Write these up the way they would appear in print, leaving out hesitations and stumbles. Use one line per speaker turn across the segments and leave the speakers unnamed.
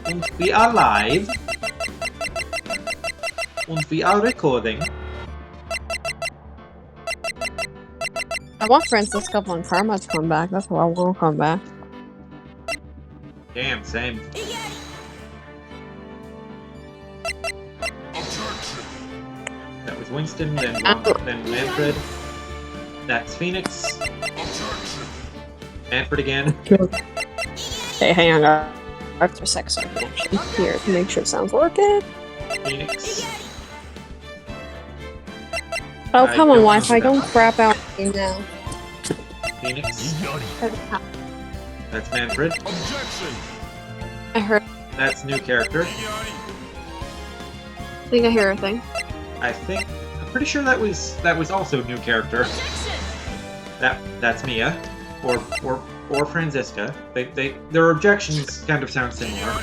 Und we are live. Und we are recording.
I want Francisco and Karma to come back. That's why I want to come back.
Damn, same. That was Winston, then Manfred. That's Phoenix. Manfred again.
Hey, hang on. After sex connection here to make sure it sounds working.
Phoenix.
Oh, come on, Wi-Fi. Don't crap out me now.
Phoenix. That's Manfred.
I heard.
That's new character.
I think I hear a thing.
I'm pretty sure that was also new character. That's Mia. Or Franziska. Their objections kind of sound similar.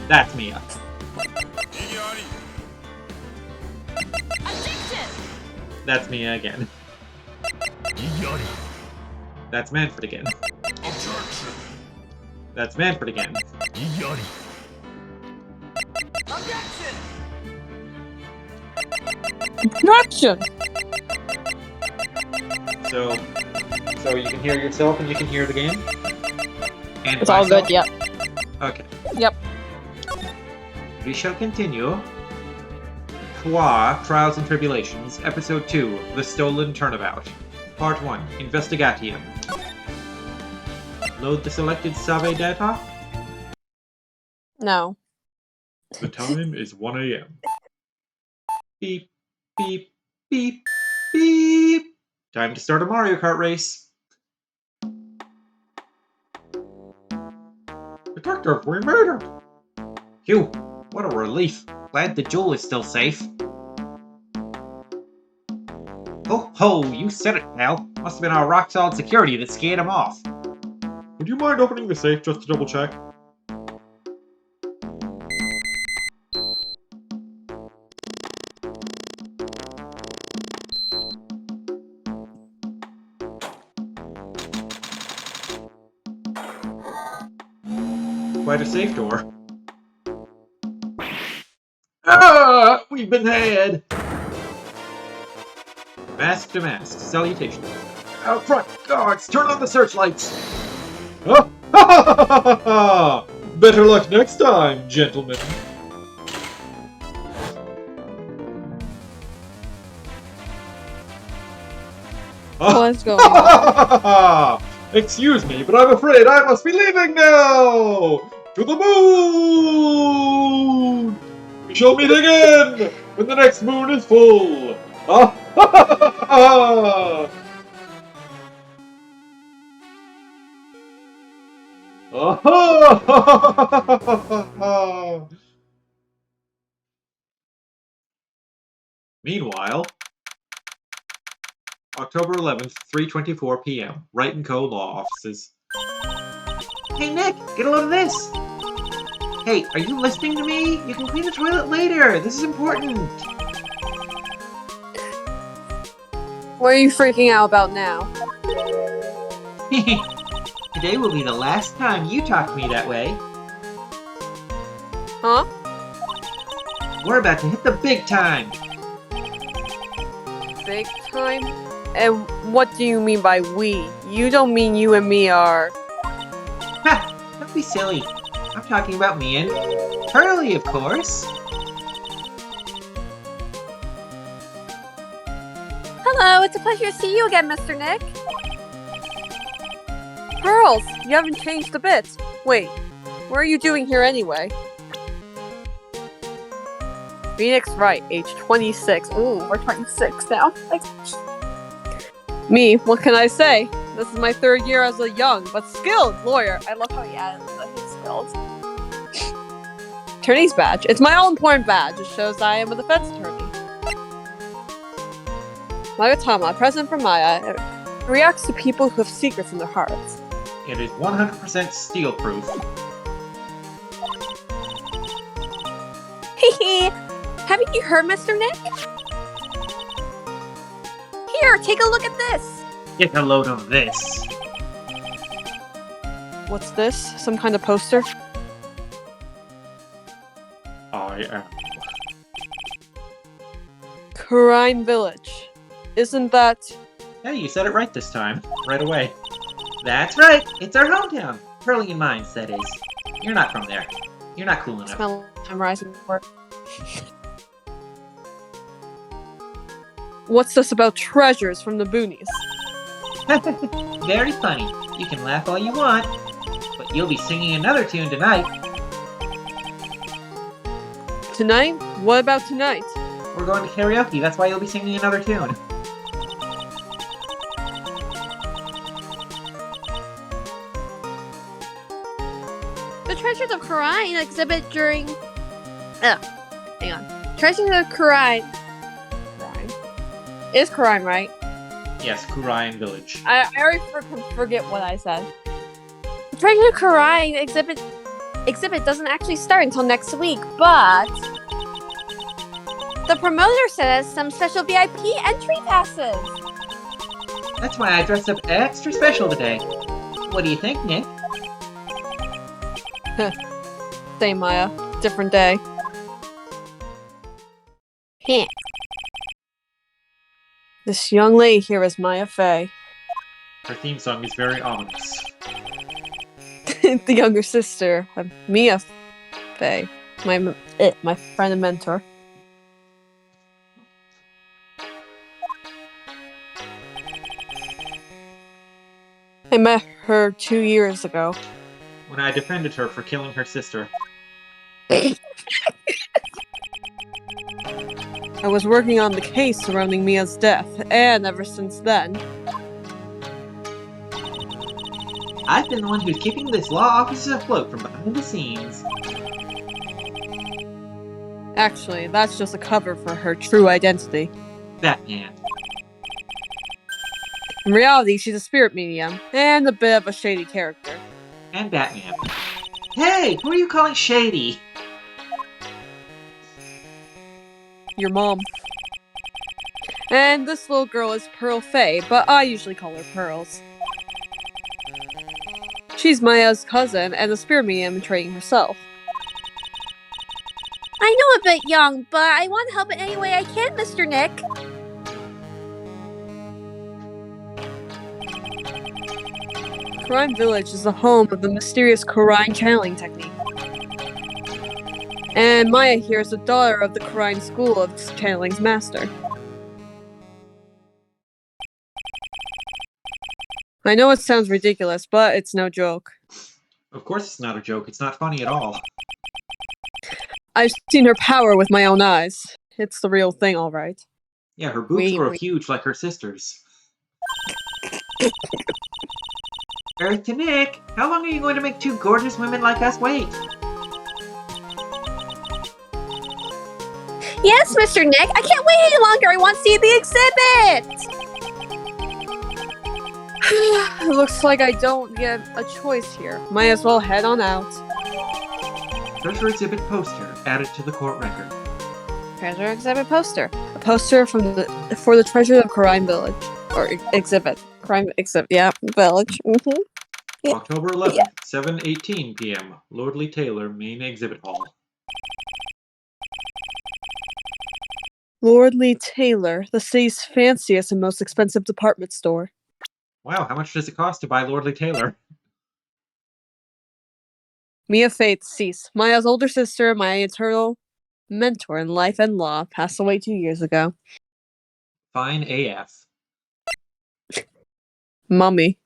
That's Mia. That's Mia again. That's Manfred again. That's Manfred again.
Objection!
So you can hear yourself and you can hear the game? And
it's all good, yep.
Okay.
Yep.
We shall continue. Trials and Tribulations, Episode 2, The Stolen Turnabout. Part 1, Investigatium. Load the selected survey data.
No.
The time is 1 a.m. Beep, beep, beep, beep. Time to start a Mario Kart race. Detective, we made it! Phew, what a relief. Glad the jewel is still safe. Ho ho, you said it, pal. Must have been our rock-solid security that scared him off. Would you mind opening the safe just to double-check? Quite a safe door. Ah! We've been had! Mask to mask. Salutation. Out front! Guards! Turn on the searchlights! Ah! Ha ha ha ha! Better luck next time, gentlemen.
What's going on?
Excuse me, but I'm afraid I must be leaving now! To the moon! We shall meet again when the next moon is full! Ah! Meanwhile, October 11th, 3:24 p.m. Wright & Co. Law Offices. Hey Nick, get a load of this! Hey, are you listening to me? You can clean the toilet later! This is important!
What are you freaking out about now?
Today will be the last time you talk to me that way.
Huh?
We're about to hit the big time!
Big time? And what do you mean by we? You don't mean you and me are...
Ha! Don't be silly. I'm talking about me and... Hurley, of course!
Hello, it's a pleasure to see you again, Mr. Nick. Pearls, you haven't changed a bit. Wait, what are you doing here anyway? Phoenix Wright, age 26. Ooh, we're 26 now. Me, what can I say? This is my third year as a young but skilled lawyer. I love how he added that he's skilled. Attorney's badge. It's my all-important badge. It shows I am a defense attorney. Magatama, present from Maya, reacts to people who have secrets in their hearts.
It is 100% steel-proof.
Hehe! Haven't you heard, Mr. Nick? Here, take a look at this!
Get a load of this.
What's this? Some kind of poster?
I am.
Crime Village. Isn't that...
Hey, you said it right this time. Right away. That's right. It's our hometown. Pearlian Mines, that is. You're not from there. You're not cool enough.
Smell I'm rising for. What's this about treasures from the boonies?
Very funny. You can laugh all you want, but you'll be singing another tune tonight.
Tonight? What about tonight?
We're going to karaoke, that's why you'll be singing another tune.
The Treasures of Khura'in exhibit during... hang on. Treasures of Khura'in...
Is Khura'in right?
Yes, Khura'in Village.
I already forget what I said.
The Treasures of Khura'in exhibit doesn't actually start until next week, but... the promoter sent us some special VIP entry passes.
That's why I dressed up extra special today. What do you think, Nick?
Same Maya. Different day.
Heh.
This young lady here is Maya Fey.
Her theme song is very ominous.
The younger sister of Mia Fey. My friend and mentor. I met her 2 years ago.
When I defended her for killing her sister.
I was working on the case surrounding Mia's death, and ever since then...
I've been the one who's keeping this law office afloat from behind the scenes.
Actually, that's just a cover for her true identity.
Batman.
In reality, she's a spirit medium, and a bit of a shady character.
And Batman. Hey, who are you calling shady?
Your mom. And this little girl is Pearl Fey, but I usually call her Pearls. She's Maya's cousin and a spirit medium in training herself.
I know a bit young, but I want to help in any way I can, Mr. Nick.
Crime Village is the home of the mysterious Khura'in channeling technique. And Maya here is the daughter of the Khura'in school of channeling's master. I know it sounds ridiculous, but it's no joke.
Of course it's not a joke, it's not funny at all.
I've seen her power with my own eyes. It's the real thing, alright.
Yeah, her boobs grow huge like her sister's. Earth to Nick, how long are you going to make two gorgeous women like us wait?
Yes, Mr. Nick, I can't wait any longer. I want to see the exhibit.
It looks like I don't get a choice here. Might as well head on out.
Treasure exhibit poster added to the court record.
Treasure exhibit poster. A poster for the treasure of Crime Village. Or exhibit. Crime exhibit. Yeah, village. Mm-hmm. Yeah.
October 11th,
Yeah.
7:18 p.m. Lordly Taylor, Main Exhibit Hall.
Lordly Taylor, the city's fanciest and most expensive department store.
Wow, how much does it cost to buy Lordly Taylor?
Mia Faith ceased. Maya's older sister, my eternal mentor in life and law, passed away 2 years ago.
Fine AF.
Mummy.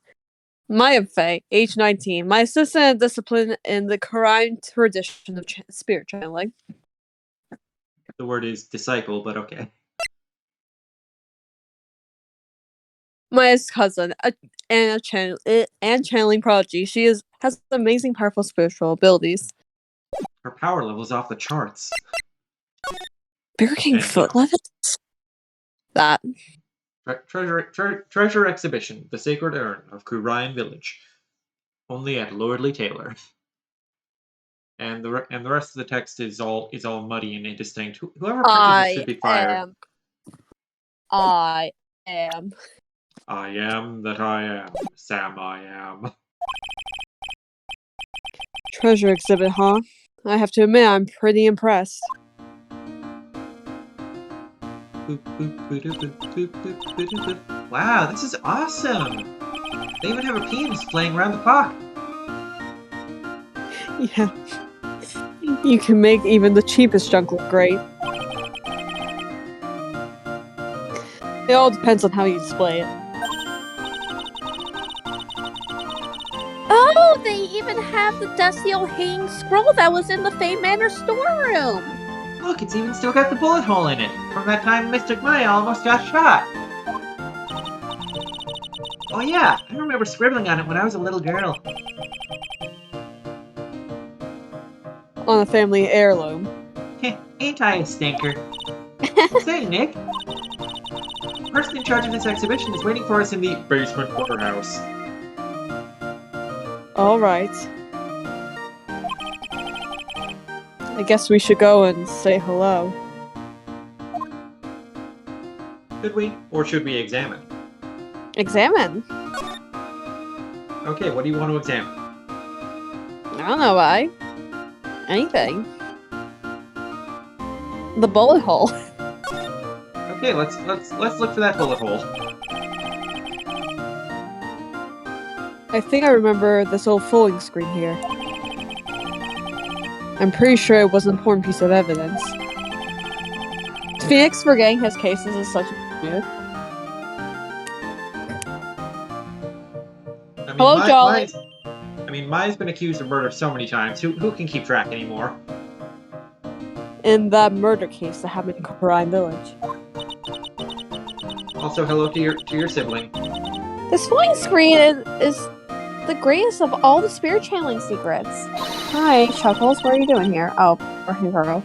Maya Faye, age 19, my assistant and discipline in the Quran tradition of spirit channeling.
The word is disciple, but okay.
Maya's cousin, and channeling prodigy. She has amazing, powerful spiritual abilities.
Her power level's off the charts.
Burger King
And-
foot levels? That.
Treasure exhibition, the sacred urn of Khura'in Village. Only at Lordly Taylor. And the rest of the text is all muddy and indistinct. Whoever printed this should be fired.
I am.
I am that I am. Sam I am.
Treasure exhibit, huh? I have to admit, I'm pretty impressed.
Wow, this is awesome! They even have a pianist playing around the park.
Yeah. You can make even the cheapest junk look great. It all depends on how you display it.
Oh, they even have the dusty old hanging scroll that was in the Fame Manor storeroom.
Look, it's even still got the bullet hole in it, from that time Mystic Maya almost got shot. Oh yeah, I remember scribbling on it when I was a little girl.
On a family heirloom.
Heh, ain't I a stinker? Say, Nick. The person in charge of this exhibition is waiting for us in the basement warehouse.
Alright. I guess we should go and say hello.
Should we? Or should we examine?
Examine?
Okay, what do you want to examine?
I don't know why. Anything. The bullet hole.
Okay, let's look for that bullet hole.
I think I remember this old folding screen here. I'm pretty sure it was an important piece of evidence. Phoenix forgetting his cases is such a mood. Hello, Jolly.
Maya's been accused of murder so many times. Who can keep track anymore?
In that murder case that happened in Crime Village.
Also, hello to your sibling.
This folding screen is the greatest of all the spirit channeling secrets.
Hi, Chuckles. What are you doing here? Oh, or Hero.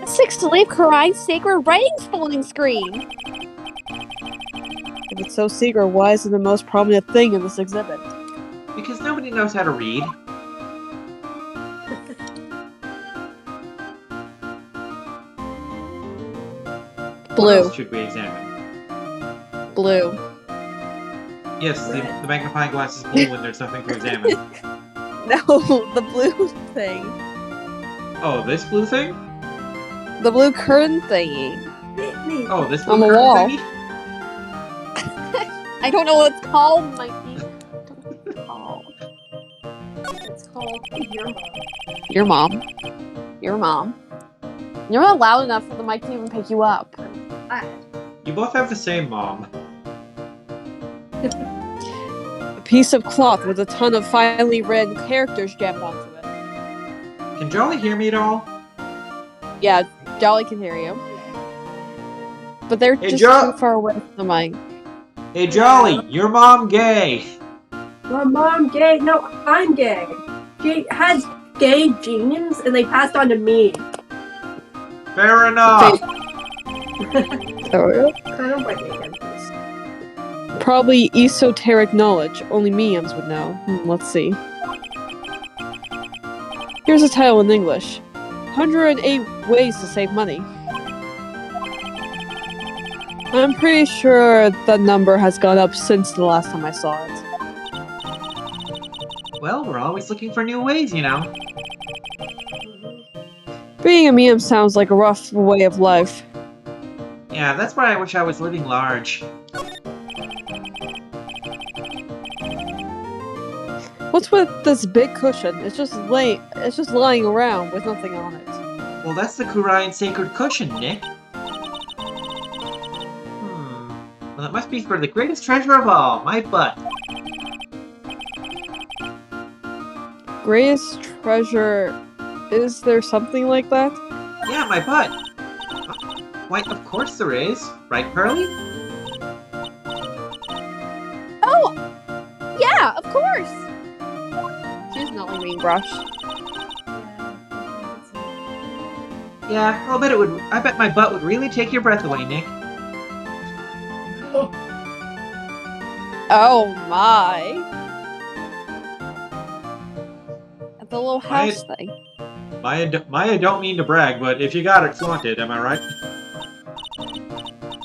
It seeks to leave Karai's sacred writings folding screen.
If it's so secret, why is it the most prominent thing in this exhibit?
Because nobody knows how to read. What
Blue.
else should we examine?
Blue.
Yes, the magnifying glass is blue when there's nothing to examine.
No, the blue thing.
Oh, this blue thing?
The blue curtain thingy.
Oh, this blue
On the
curtain
wall.
thingy?
I don't know what it's called, Mikey.
It's called Your Mom.
Your mom.
Your mom. You're not loud enough for the mic to even pick you up.
You both have the same mom.
A piece of cloth with a ton of finely written characters jammed onto it.
Can Jolly hear me at all?
Yeah, Jolly can hear you. But they're
Hey,
just
Jo-
too far away from the mic.
Hey Jolly, your mom gay.
My mom gay. No, I'm gay. She has gay genes, and they passed on to me.
Fair enough.
Oh,
I don't like it again.
probably esoteric knowledge. Only mediums would know. Let's see. Here's a title in English. 108 Ways to Save Money. I'm pretty sure the number has gone up since the last time I saw it.
Well, we're always looking for new ways, you know.
Being a medium sounds like a rough way of life.
Yeah, that's why I wish I was living large.
What's with this big cushion? It's just lying around with nothing on it.
Well, that's the Kurian sacred cushion, Nick. Well, it must be for the greatest treasure of all, my butt.
Greatest treasure. Is there something like that?
Yeah, my butt. Why, of course there is. Right, Pearly?
Oh! Yeah, of course!
She's not being brushed.
Yeah, I bet my butt would really take your breath away, Nick.
Oh my. The little house thing.
Maya don't mean to brag, but if you got it, flaunt it, am I right?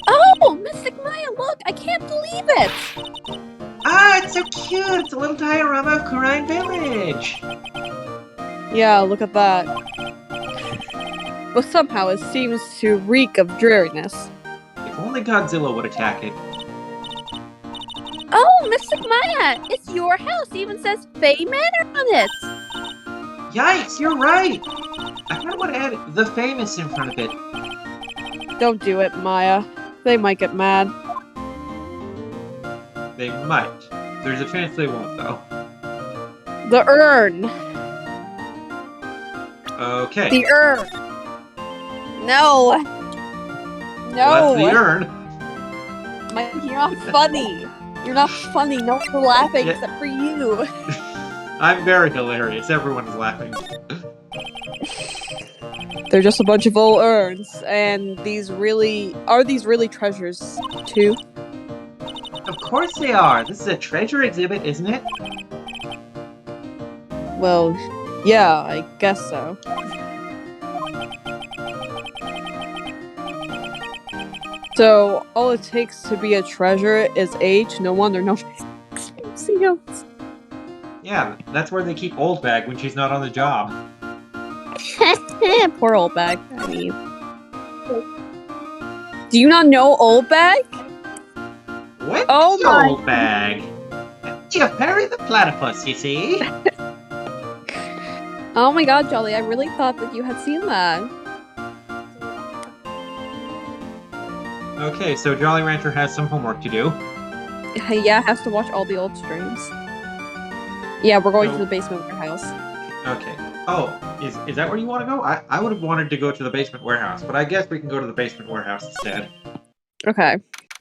Oh! Mystic Maya, look! I can't believe it!
Ah, it's so cute! It's a little diorama of Kurine Village!
Yeah, look at that. But somehow it seems to reek of dreariness.
If only Godzilla would attack it.
Oh, Mystic Maya! It's your house! It even says Fey Manor on it!
Yikes, you're right! I kinda want to add the famous in front of it.
Don't do it, Maya. They might get mad.
They might. There's a chance they won't, though.
The urn!
Okay.
The urn! No!
Well,
No!
that's the urn.
You're not funny! You're not funny. No one's laughing
Yeah.
except for you.
I'm very hilarious. Everyone's laughing.
They're just a bunch of old urns, and these really treasures too?
Of course they are. This is a treasure exhibit, isn't it?
Well, yeah, I guess so. So all it takes to be a treasure is age. No wonder nobody's experiencing else.
Yeah, that's where they keep Old Bag when she's not on the job.
Poor old bag. I mean, do you not know old bag?
What?
Oh my-
Old Bag? Yeah, Perry the Platypus, you see?
Oh my god, Jolly! I really thought that you had seen that.
Okay, so Jolly Rancher has some homework to do.
Yeah, has to watch all the old streams. Yeah, we're going
So-
to the basement warehouse.
Okay. Oh, is that where you want to go? I would have wanted to go to the basement warehouse, but I guess we can go to the basement warehouse instead.
Okay,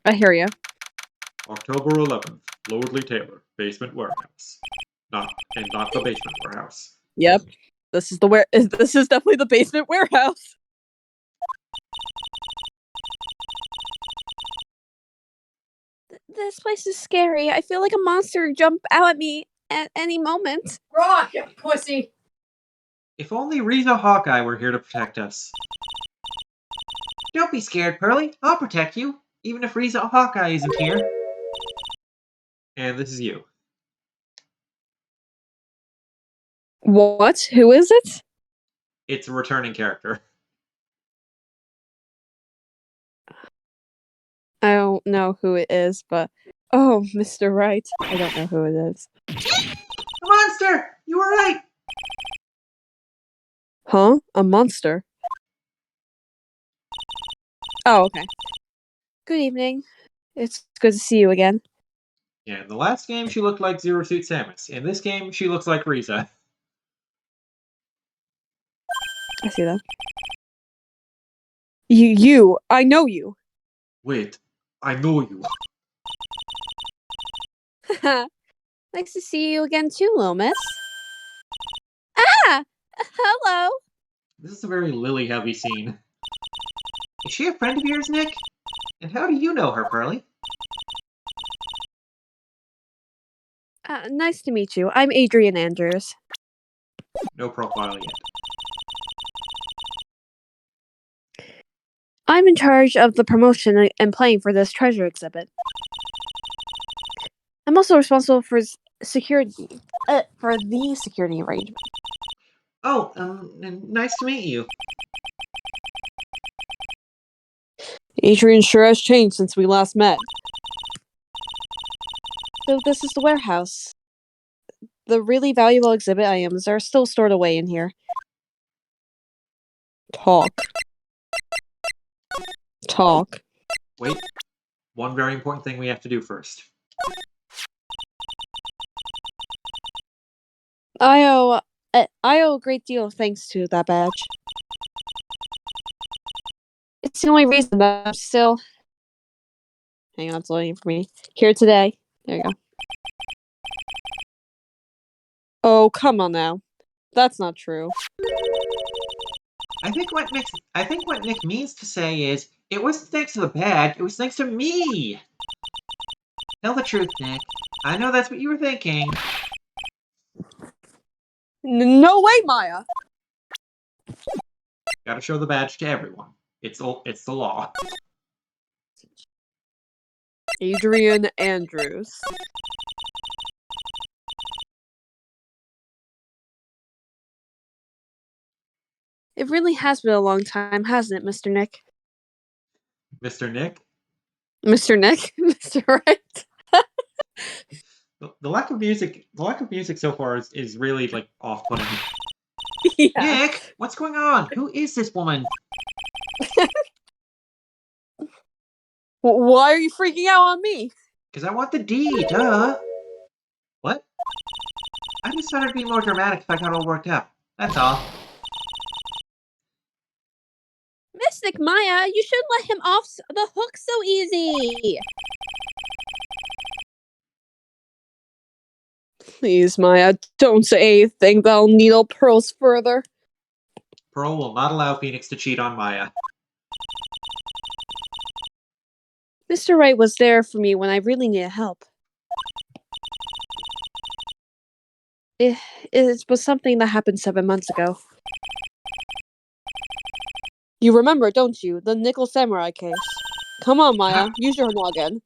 I hear you.
October 11th, Lordly Taylor, basement warehouse. Not the basement warehouse.
Yep, this is This is definitely the basement warehouse.
This place is scary. I feel like a monster jump out at me at any moment.
Rock, you pussy!
If only Riza Hawkeye were here to protect us. Don't be scared, Pearly. I'll protect you, even if Riza Hawkeye isn't here. And this is you.
What? Who is it?
It's a returning character.
I don't know who it is, but oh, Mr. Right. I don't know who it is.
A monster! You were right!
Huh? A monster? Oh, okay. Good evening. It's good to see you again.
Yeah, in the last game she looked like Zero Suit Samus. In this game, she looks like Riza.
I see that. I know you.
Wait, I know you.
Nice to see you again too, Lomas. Ah! Hello!
This is a very Lily-heavy scene. Is she a friend of yours, Nick? And how do you know her, Pearly?
Nice to meet you. I'm Adrian Andrews.
No profile yet.
I'm in charge of the promotion and playing for this treasure exhibit. I'm also responsible for security, for the security arrangement.
Oh, nice to meet you.
Adrian sure has changed since we last met.
So this is the warehouse. The really valuable exhibit items are still stored away in here.
Talk.
Wait, one very important thing we have to do first.
I owe a great deal of thanks to that badge. It's the only reason that I'm still... Hang on, it's loading for me. Here today. There you go.
Oh, come on now. That's not true.
I think what Nick means to say is, it wasn't thanks to the badge, it was thanks to me! Tell the truth, Nick. I know that's what you were thinking.
No way, Maya!
Gotta show the badge to everyone. It's the law.
Adrian Andrews.
It really has been a long time, hasn't it, Mr. Nick?
Mr. Nick?
Mr. Nick? Mr. Right?
The lack of music so far is really like off-putting.
Yeah.
Nick, what's going on? Who is this woman?
Why are you freaking out on me?
Because I want the D, duh. What? I just thought it'd be more dramatic if I got all worked up. That's all.
Mystic Maya, you shouldn't let him off the hook so easy. Please, Maya, don't say anything that'll needle pearls further.
Pearl will not allow Phoenix to cheat on Maya.
Mr. Wright was there for me when I really needed help. It was something that happened 7 months ago. You remember, don't you? The Nickel Samurai case. Come on, Maya. Use your noggin.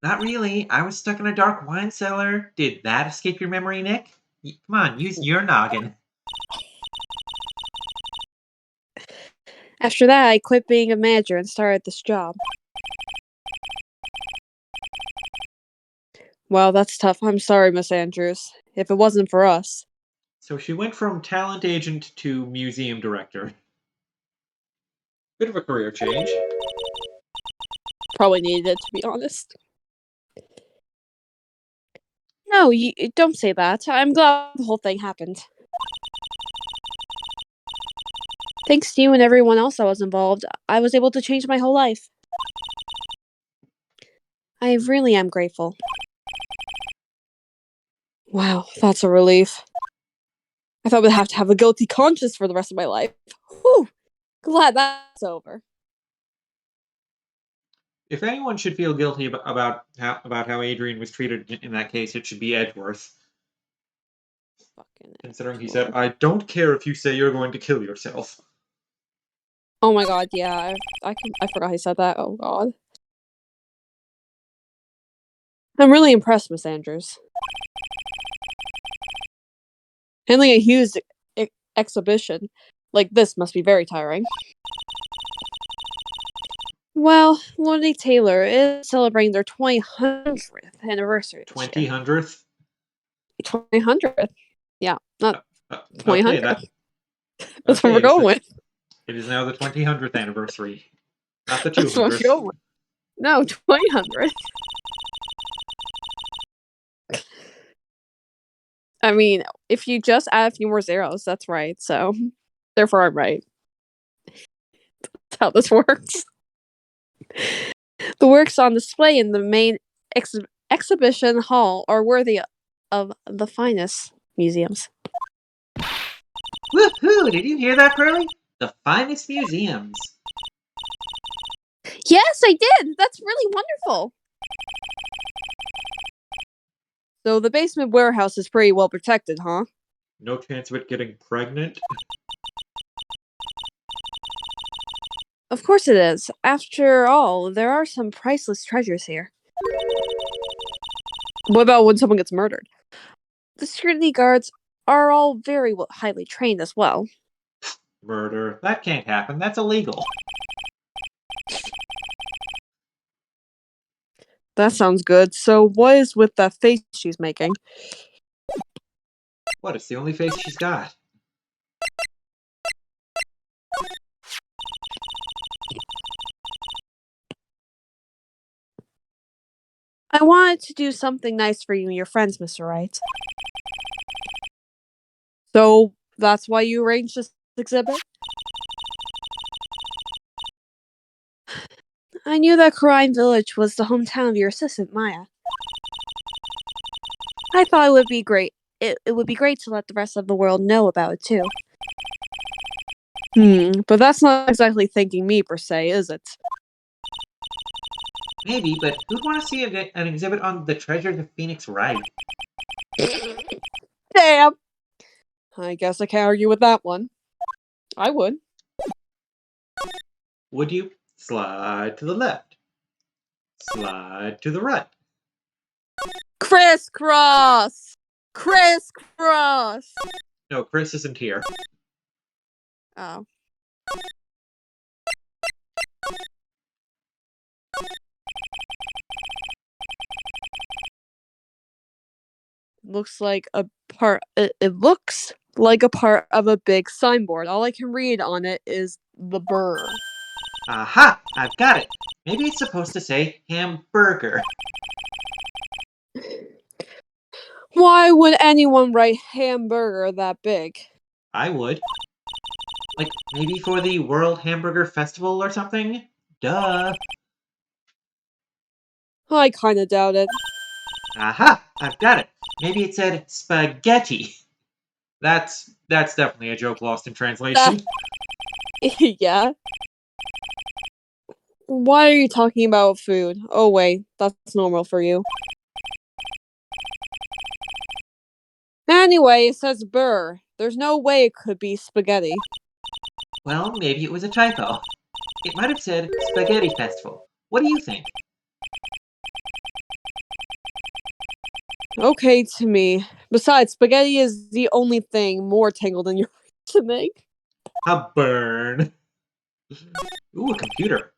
Not really. I was stuck in a dark wine cellar. Did that escape your memory, Nick? Come on, use your noggin.
After that, I quit being a manager and started this job. Wow, that's tough. I'm sorry, Miss Andrews. If it wasn't for us.
So she went from talent agent to museum director. Bit of a career change.
Probably needed it, to be honest. No, you don't say that. I'm glad the whole thing happened. Thanks to you and everyone else that was involved, I was able to change my whole life. I really am grateful. Wow, that's a relief. I thought I'd have to have a guilty conscience for the rest of my life. Whew, glad that's over.
If anyone should feel guilty about how Adrian was treated in that case, it should be Edgeworth.
Fucking
Considering he
Edgeworth.
said, "I don't care if you say you're going to kill yourself."
Oh my god, yeah, I forgot he said that. Oh god. I'm really impressed, Miss Andrews. Handling a huge exhibition like this must be very tiring. Well, Lonnie Taylor is celebrating their 200th anniversary this year.
2000th?
200th. Yeah, not
Okay,
200th.
that.
That's what we're going with.
It is now the 200th anniversary, not the
That's what we're
200th.
going with. No, 200th. I mean, if you just add a few more zeros, that's right. So, therefore, I'm right. That's how this works. The works on display in the main exhibition hall are worthy of the finest museums.
Woohoo! Did you hear that, Pearly? The finest museums.
Yes, I did. That's really wonderful. So the basement warehouse is pretty well protected, huh?
No chance of it getting pregnant?
Of course it is. After all, there are some priceless treasures here. What about when someone gets murdered? The security guards are all very highly trained as well.
Murder. That can't happen. That's illegal.
That sounds good. So what is with that face she's making?
What? It's the only face she's got.
I wanted to do something nice for you and your friends, Mr. Wright. So that's why you arranged this exhibit? I knew that Karine Village was the hometown of your assistant, Maya. I thought it would be great. It would be great to let the rest of the world know about it too. But that's not exactly thanking me per se, is it?
Maybe, but who'd want to see an exhibit on the treasures of Phoenix Wright?
Damn! I guess I can't argue with that one. I would.
Would you? Slide to the left. Slide to the right.
Crisscross! Crisscross!
No, Chris isn't here.
Oh. Looks like a part. It looks like a part of a big signboard. All I can read on it is the burr.
Aha! I've got it. Maybe it's supposed to say hamburger.
Why would anyone write hamburger that big?
I would. Like, maybe for the World Hamburger Festival or something? Duh.
I kinda doubt it.
Aha! I've got it. Maybe it said spaghetti. That's definitely a joke lost in translation.
Yeah. Why are you talking about food? Oh wait, that's normal for you. Anyway, it says burr. There's no way it could be spaghetti.
Well, maybe it was a typo. It might have said Spaghetti Festival. What do you think?
Okay to me. Besides, spaghetti is the only thing more tangled in your reasoning.
A burn. Ooh, a computer.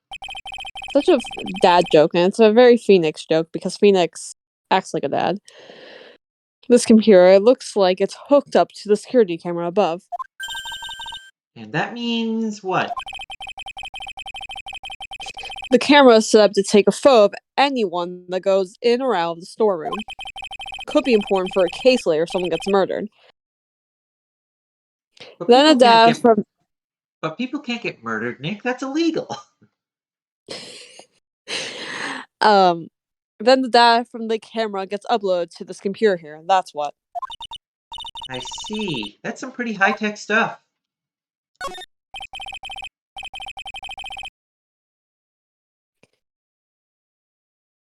Such a dad joke, and it's a very Phoenix joke because Phoenix acts like a dad. This computer, it looks like it's hooked up to the security camera above.
And that means what?
The camera is set up to take a photo of anyone that goes in or out of the storeroom. Could be important for a case later if someone gets murdered.
But
Then a dad from
people can't get murdered, Nick. That's illegal.
then the data from the camera gets uploaded to this computer here. That's what.
I see. That's some pretty high-tech stuff.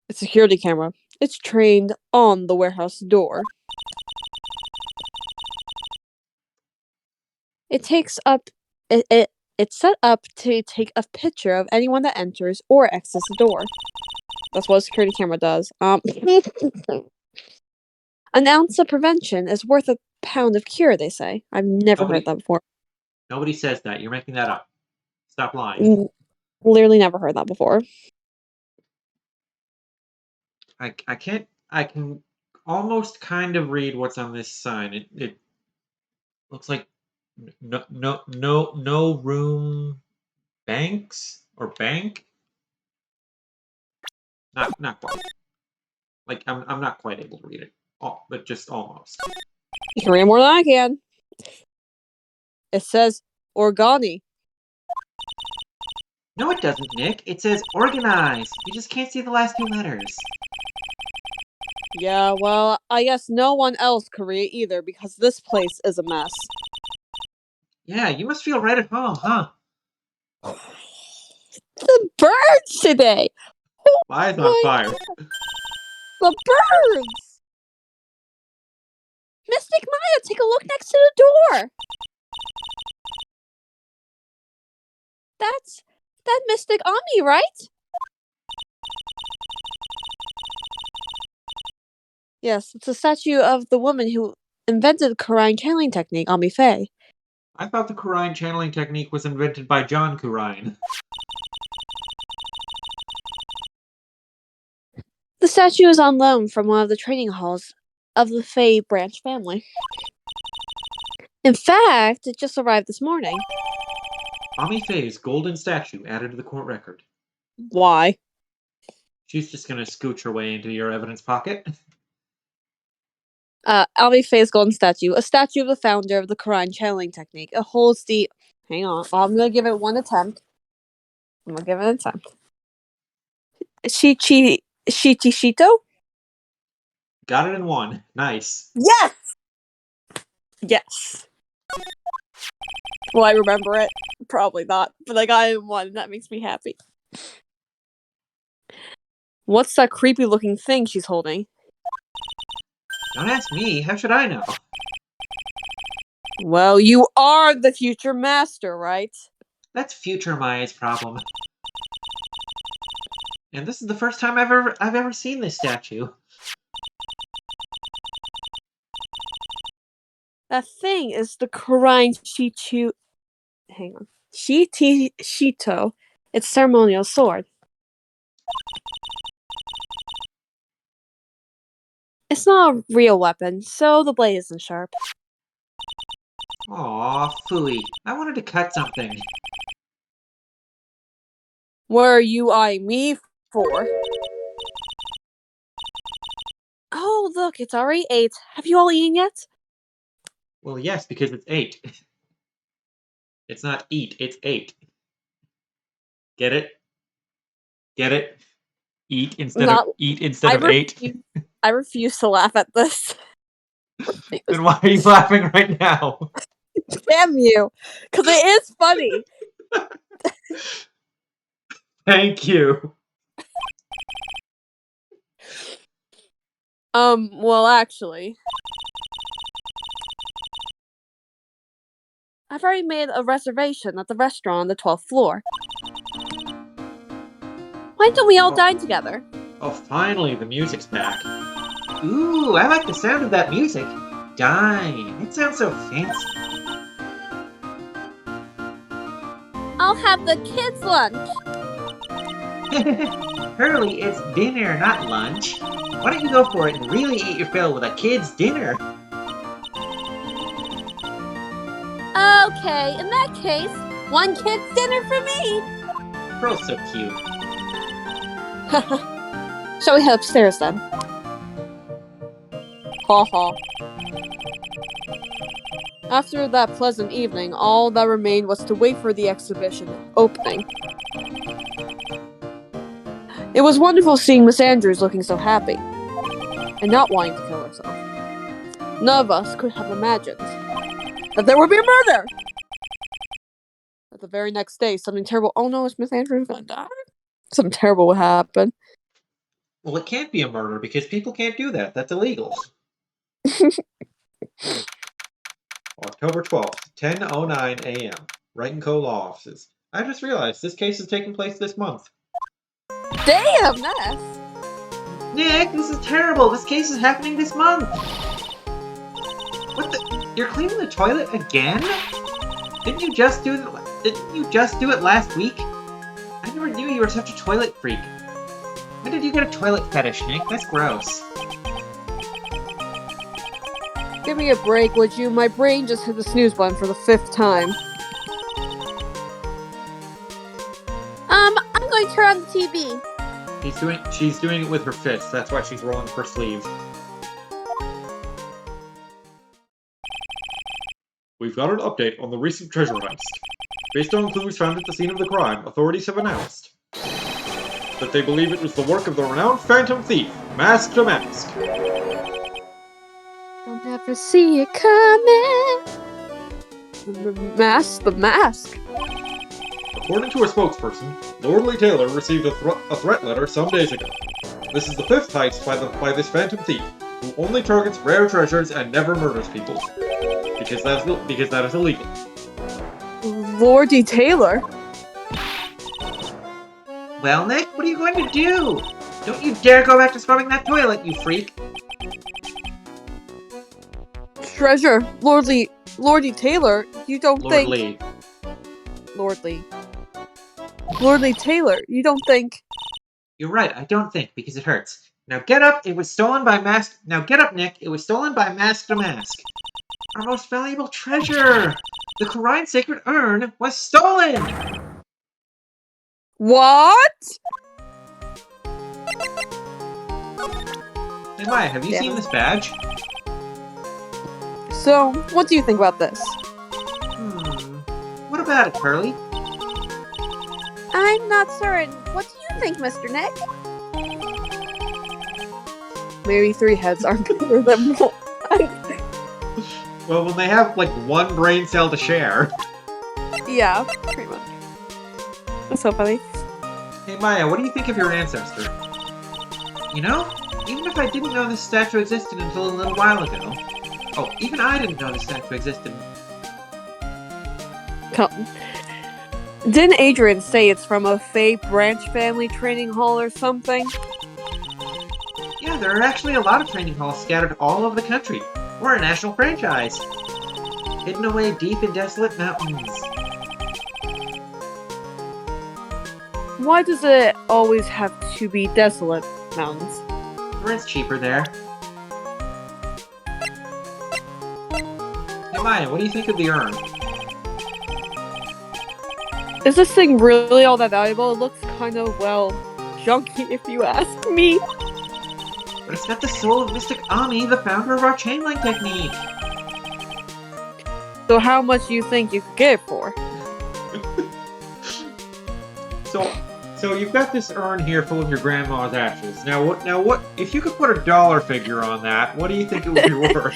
It's a security camera. It's trained on the warehouse door. It takes up it's set up to take a picture of anyone that enters or exits the door. That's what a security camera does. An ounce of prevention is worth a pound of cure, they say. I've never heard that before.
Nobody says that. You're making that up. Stop lying.
Literally never heard that before.
I can almost kind of read what's on this sign. It looks like no room banks or bank. Not quite. Like I'm not quite able to read it. But just almost.
You can read more than I can. It says Organi.
No, it doesn't, Nick. It says organize. You just can't see the last two letters.
Yeah, well, I guess no one else could read either because this place is a mess.
Yeah, you must feel right at home, huh?
The birds today!
My eyes on fire.
The birds! Mystic Maya, take a look next to the door! That's that Mystic Ami, right? Yes, it's a statue of the woman who invented the Quran channeling technique, Ami Faye.
I thought the Kurine channeling technique was invented by John Kurine.
The statue is on loan from one of the training halls of the Faye branch family. In fact, it just arrived this morning.
Ami Faye's golden statue added to the court record.
Why?
She's just gonna scooch her way into your evidence pocket.
Ami Faye's golden statue, a statue of the founder of the Quran channeling technique. It holds the. Hang on, I'm gonna give it one attempt. I'm gonna give it an attempt. Shichishito?
Got it in one. Nice.
Yes! Yes. Will I remember it? Probably not, but I got it in one, and that makes me happy. What's that creepy looking thing she's holding?
Don't ask me. How should I know?
Well, you are the future master, right?
That's future Maya's problem. And this is the first time I've ever seen this statue.
That thing is the Quran hang on. Shito. It's ceremonial sword. It's not a real weapon, so the blade isn't sharp.
Aw, phooey. I wanted to cut something.
What are you eyeing me for? Oh, look, it's already 8. Have you all eaten yet?
Well, yes, because it's 8. It's not eat, it's 8. Get it? Get it? Eat instead
Not.
of 8?
I refuse to laugh at this.
Then why are you laughing right now?
Damn you! Because it is funny.
Thank you.
Well, actually, I've already made a reservation at the restaurant on the 12th floor. Why don't we all dine together?
Oh, finally, the music's back. Ooh, I like the sound of that music. Dine. It sounds so fancy.
I'll have the kids' lunch.
Hurley, it's dinner, not lunch. Why don't you go for it and really eat your fill with a kid's dinner?
Okay, in that case, one kid's dinner for me.
Pearl's so cute.
Shall we head upstairs then? Ha ha. After that pleasant evening, all that remained was to wait for the exhibition opening. It was wonderful seeing Miss Andrews looking so happy, and not wanting to kill herself. None of us could have imagined that there would be a murder! But the very next day, something terrible— oh no, is Miss Andrews gonna die? Something terrible would happen.
Well, it can't be a murder because people can't do that. That's illegal. October 12th, 10:09 a.m. Wright & Co. Law Offices. I just realized this case is taking place this month.
Damn, mess!
Nick, this is terrible. This case is happening this month. What the? You're cleaning the toilet again? Didn't you just do it last week? I never knew you were such a toilet freak. When did you get a toilet fetish, Nick? That's gross.
Give me a break, would you? My brain just hit the snooze button for the 5th time. I'm going to turn on the TV.
She's doing it with her fists. That's why she's rolling her sleeves. We've got an update on the recent treasure heist. Based on clues found at the scene of the crime, authorities have announced that they believe it was the work of the renowned phantom thief, Mask to Mask.
Don't ever see it coming. The mask.
According to a spokesperson, Lord Lee Taylor received a threat letter some days ago. This is the 5th heist by this phantom thief, who only targets rare treasures and never murders people. Because that is illegal.
Lordy Taylor?
Well, Nick, what are you going to do? Don't you dare go back to scrubbing that toilet, you freak!
Treasure, Lordy Taylor, you don't
Lord
think—
Lee.
Lordly Taylor, you don't think—
You're right, I don't think, because it hurts. Now get up, it was stolen by Mask— Now get up, Nick, it was stolen by Mask to Mask. Our most valuable treasure! The Corrine Sacred Urn was stolen!
What?
Hey Maya, have you seen this badge?
So, what do you think about this?
What about it, Pearly?
I'm not certain. What do you think, Mr. Nick? Maybe 3 heads aren't better than 1.
Well, when they have, like, 1 brain cell to share.
Yeah, pretty much. That's so funny.
Hey Maya, what do you think of your ancestor? You know, even if I didn't know this statue existed until a little while ago— Oh, even I didn't know this statue existed.
Didn't Adrian say it's from a Fey branch family training hall or something?
Yeah, there are actually a lot of training halls scattered all over the country. We're a national franchise. Hidden away deep in desolate mountains.
Why does it always have to be desolate mountains?
Rent's cheaper there. Hey Maya, what do you think of the urn?
Is this thing really all that valuable? It looks kind of, well, junky if you ask me.
But it's got the soul of Mystic Ami, the founder of our chainline technique.
So how much do you think you could get it for?
So you've got this urn here full of your grandma's ashes. Now what? If you could put a dollar figure on that, what do you think it would be worth?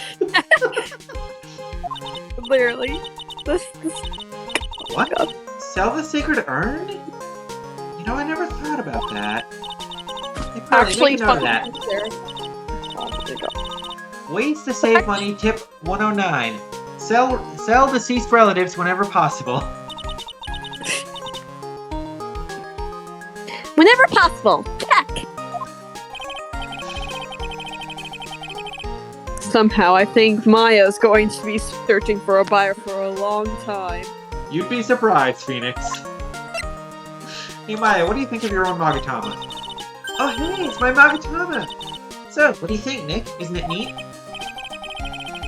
Literally. This
What? Sell the sacred urn? You know, I never thought about that. Hey, Pearly,
actually
make a note of that.
Oh my god.
Ways to save money. Tip 109: sell deceased relatives whenever possible.
Whenever possible. Check. Somehow, I think Maya's going to be searching for a buyer for a long time.
You'd be surprised, Phoenix. Hey Maya, what do you think of your own Magatama? Oh hey, it's my Magatama! So, what do you think, Nick? Isn't it neat?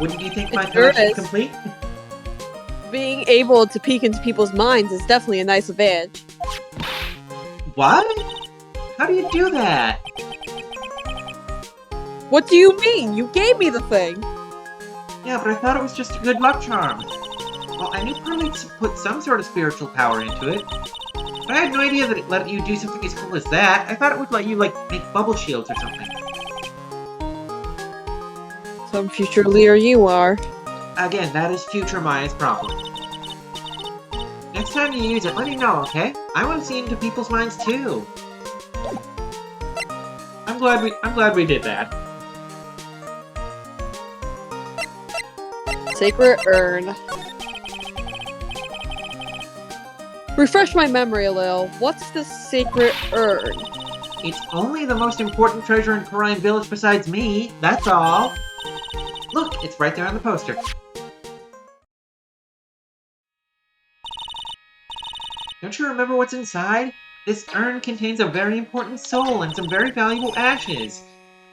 Wouldn't you think my
It sure
collection is
is.
complete?
Being able to peek into people's minds is definitely a nice advantage.
What? How do you do that?
What do you mean? You gave me the thing!
Yeah, but I thought it was just a good luck charm. Well, I knew Pearly put some sort of spiritual power into it. But I had no idea that it let you do something as cool as that. I thought it would let you, like, make bubble shields or something.
Some future leader you are.
Again, that is future Maya's problem. Next time you use it, let me know, okay? I want to see into people's minds too. I'm glad we did that.
Sacred urn. Refresh my memory a little. What's the sacred urn?
It's only the most important treasure in Korine Village besides me, that's all. Look, it's right there on the poster. Don't you remember what's inside? This urn contains a very important soul and some very valuable ashes.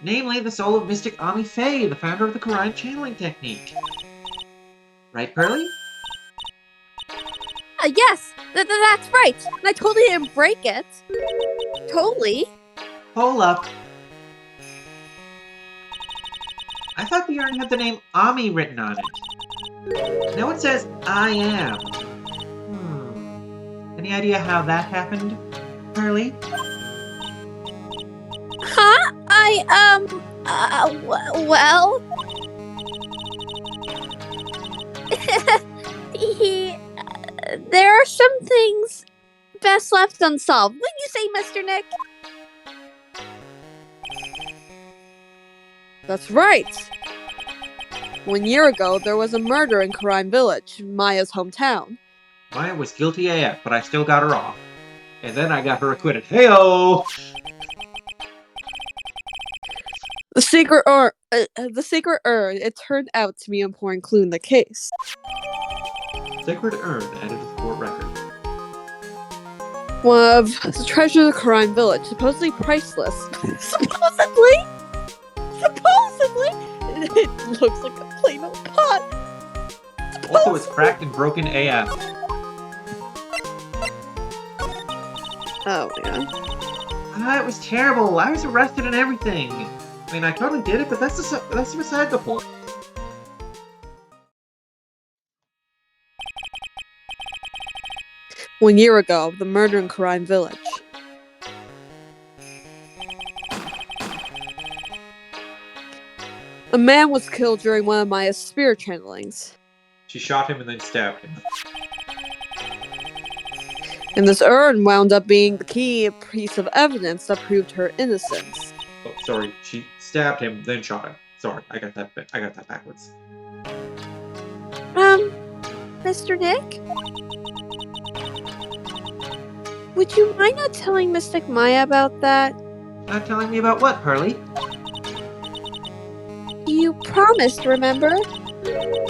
Namely, the soul of Mystic Ami Faye, the founder of the Korine channeling technique. Right, Pearly?
Yes! That's right! And I totally didn't break it! Totally!
Hold up. I thought the urn had the name Ami written on it. Now it says, I am. Any idea how that happened, Pearly?
Huh? Well... there are some things best left unsolved. Wouldn't you say, Mr. Nick? That's right. 1 year ago, there was a murder in Korine Village, Maya's hometown.
Maya was guilty AF, but I still got her off. And then I got her acquitted. Heyo!
The secret urn, it turned out to be an important clue in the case.
Sacred urn added to the court record.
One of the treasures of Korine Village, supposedly priceless. Supposedly? It looks like a plain old pot.
Also, it's cracked and broken AF.
Oh, man.
It was terrible. I was arrested and everything. I mean, I totally did it, but that's beside the point.
One year ago, the murder in Korine Village. A man was killed during one of Maya's spirit channelings.
She shot him and then stabbed him.
And this urn wound up being the key piece of evidence that proved her innocence.
Oh, sorry. She stabbed him, then shot him. Sorry, I got that backwards.
Mr. Nick? Would you mind not telling Mystic Maya about that?
Not telling me about what, Pearly?
You promised, remember?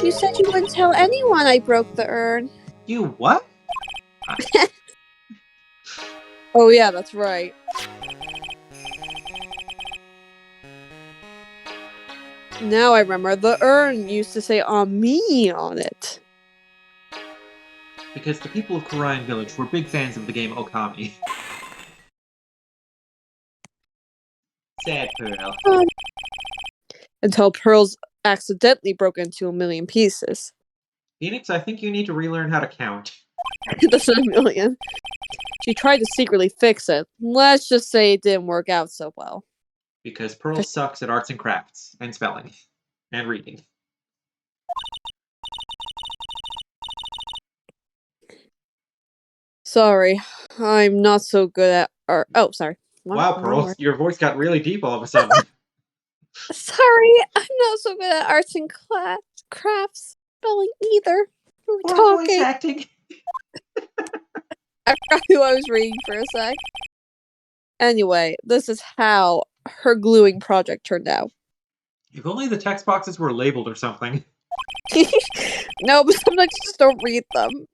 You said you wouldn't tell anyone I broke the urn.
You what?
Oh yeah, that's right. Now I remember the urn used to say "on me" on it.
Because the people of Korian Village were big fans of the game Okami. Sad Pearl.
Until Pearls accidentally broke into 1,000,000 pieces.
Phoenix, I think you need to relearn how to count.
That's not 1,000,000. She tried to secretly fix it. Let's just say it didn't work out so well.
Because Pearl sucks at arts and crafts, and spelling, and reading.
Sorry, I'm not so good at art. Oh, sorry. What?
Wow,
Wrong
Pearl,
word.
your voice got really deep all of a sudden.
Sorry, I'm not so good at arts and crafts spelling either. We're
Or voice
talking.
acting.
I forgot who I was reading for a sec. Anyway, this is how her gluing project turned out.
If only the text boxes were labeled or something.
No, but sometimes I just don't read them.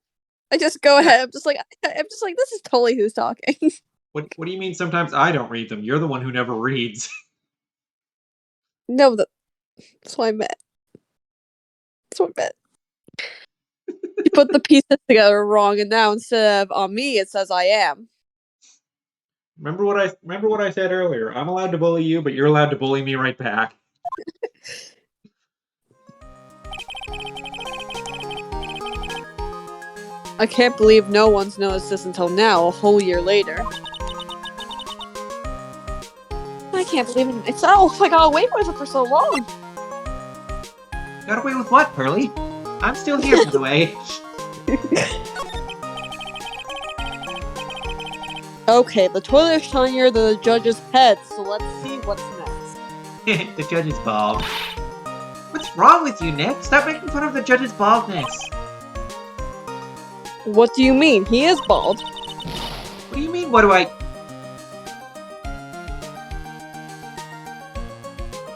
I just go ahead. I'm just like, this is totally who's talking.
What do you mean sometimes I don't read them? You're the one who never reads.
No, that's what I meant. That's what I meant. You put the pieces together wrong, and now instead of "on me," it says "I am."
Remember what I said earlier. I'm allowed to bully you, but you're allowed to bully me right back.
I can't believe no one's noticed this until now, a whole year later. I can't believe it myself. I got away with it for so long.
Got away with what, Pearly? I'm still here, by the way.
Okay, the toilet is shinier than the judge's head, so let's see what's next.
The judge is bald. What's wrong with you, Nick? Stop making fun of the judge's baldness.
What do you mean? He is bald.
What do you mean, what do I...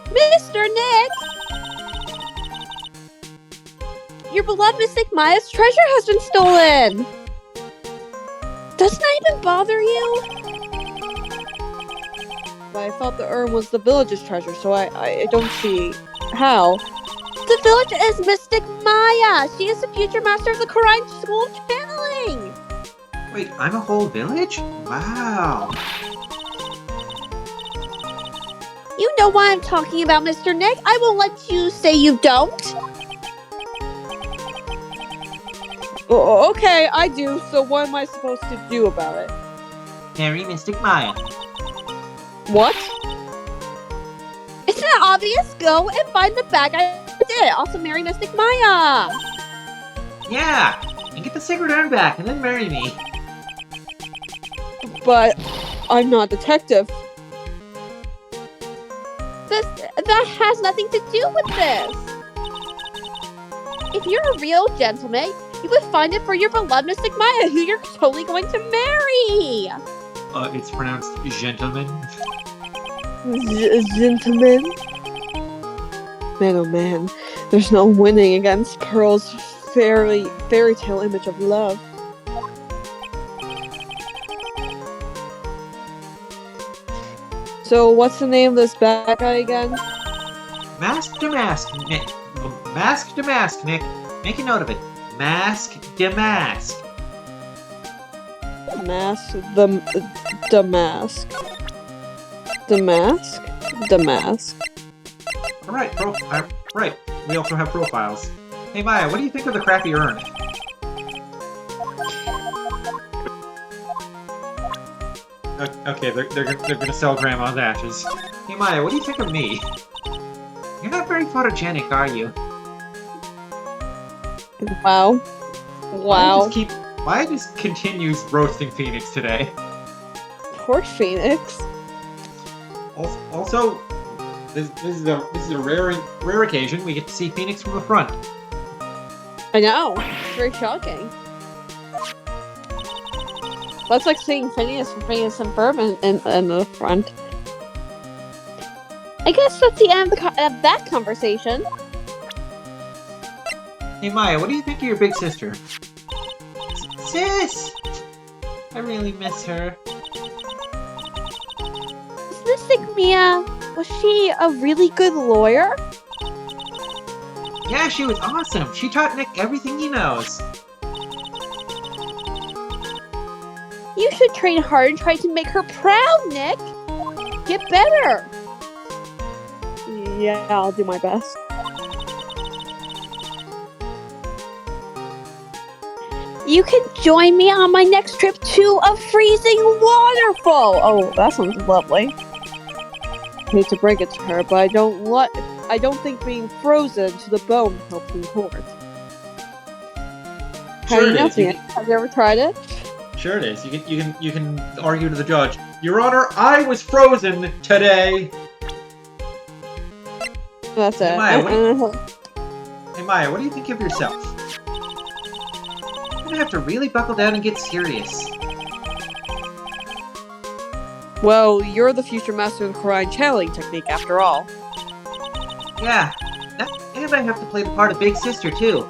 Mr. Nick! Your beloved Mystic Maya's treasure has been stolen! Doesn't that even bother you? But I thought the urn was the village's treasure, so I don't see how. The village is Mystic Maya! She is the future master of the Korian School of Channeling!
Wait, I'm a whole village? Wow.
You know why I'm talking about, Mr. Nick. I won't let you say you don't. Oh, okay, I do. So what am I supposed to do about it?
Marry Mystic Maya.
What? Isn't it obvious? Go and find the bag I did. Also marry Mystic Maya.
Yeah! And get the sacred urn back, and then marry me.
But I'm not a detective. That has nothing to do with this. If you're a real gentleman, you would find it for your beloved Mystic Maya, who you're totally going to marry.
It's pronounced gentleman.
Gentleman? Man, oh man. There's no winning against Pearl's fairy tale image of love. So, what's the name of this bad guy again?
Mask to mask, Nick. Mask to mask, Nick. Make a note of it. Mask to mask.
Mask, the mask. The mask? The mask.
Alright, right. We also have profiles. Hey Maya, what do you think of the crappy urn? Okay, they're gonna sell Grandma's ashes. Hey Maya, what do you think of me? You're not very photogenic, are you?
Wow. Wow.
Maya just continues roasting Phoenix today.
Poor Phoenix.
Also, this is a rare occasion we get to see Phoenix from the front.
I know. It's very shocking. That's like seeing Phineas from Phineas and Ferb in the front. I guess that's the end of that conversation.
Hey Maya, what do you think of your big sister? Sis! I really miss her.
Autistic Mia, was she a really good lawyer?
Yeah, she was awesome. She taught Nick everything he knows.
You should train hard and try to make her proud, Nick. Get better. Yeah, I'll do my best. You can join me on my next trip to a freezing waterfall. Oh, that sounds lovely. Hate to break it to her, but I don't think being frozen to the bone helps in court. How do you know, Mia? Have you ever tried it?
Sure it is. You can argue to the judge. Your Honor, I was frozen today.
That's it.
Hey Maya, what do you think of yourself? You're gonna have to really buckle down and get serious.
Well, you're the future master of the Korean channeling technique, after all.
Yeah, and I have to play the part of Big Sister too.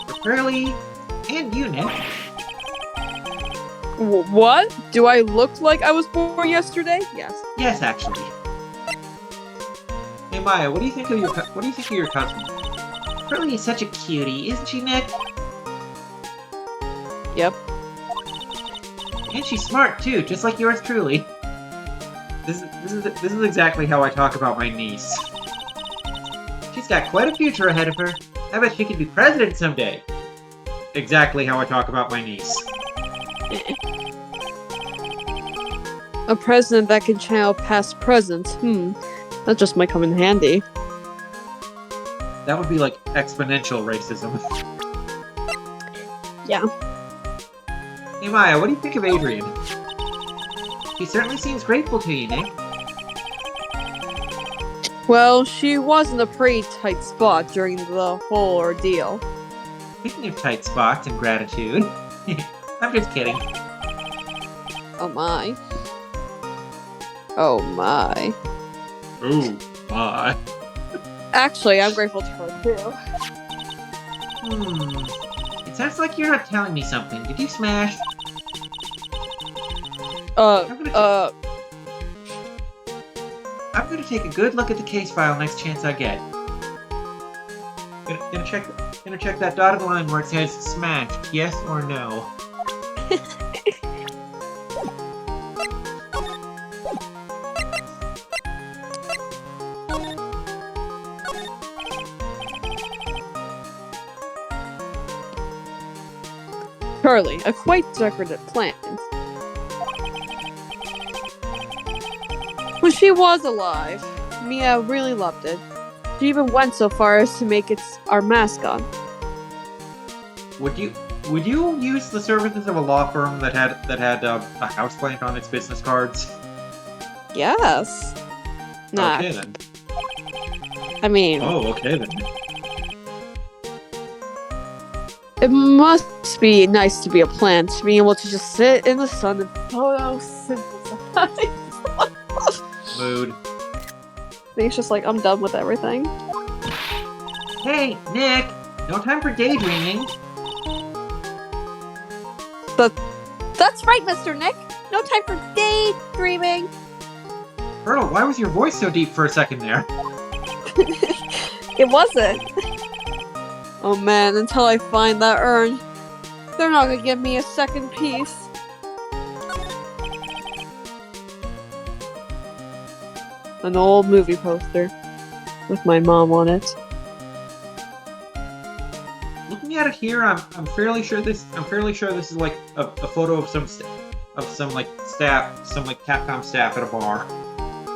For Curly and you, Nick.
What? Do I look like I was born yesterday? Yes.
Yes, actually. Hey Maya, what do you think of your cousin? Curly is such a cutie, isn't she, Nick?
Yep.
And she's smart too, just like yours truly. This is exactly how I talk about my niece. She's got quite a future ahead of her. I bet she could be president someday. Exactly how I talk about my niece.
A president that can channel past present. That just might come in handy.
That would be like exponential racism.
Yeah.
Hey Maya, what do you think of Adrian? She certainly seems grateful to you, Nick.
Well, she was in a pretty tight spot during the whole ordeal.
Speaking of tight spots and gratitude, I'm just kidding.
Oh my. Oh my.
Oh my.
Actually, I'm grateful to her too.
It sounds like you're not telling me something. Did you smash? I'm gonna take a good look at the case file next chance I get. Gonna check that dotted line where it says smashed, yes or no.
Charlie, a quite decorative plant. When she was alive, Mia really loved it. She even went so far as to make it our mascot.
Would you use the services of a law firm that had a houseplant on its business cards?
Yes. Nah.
Okay then.
I mean.
Oh, okay then.
It must be nice to be a plant, being able to just sit in the sun and photosynthesize.
Mood.
I think it's just like, I'm done with everything.
Hey, Nick! No time for daydreaming.
That's right, Mr. Nick! No time for daydreaming!
Earl, why was your voice so deep for a second there?
It wasn't. Oh man, until I find that urn, they're not gonna give me a second piece. An old movie poster with my mom on it.
Looking at it here, I'm fairly sure this is like a photo of some Capcom staff at a bar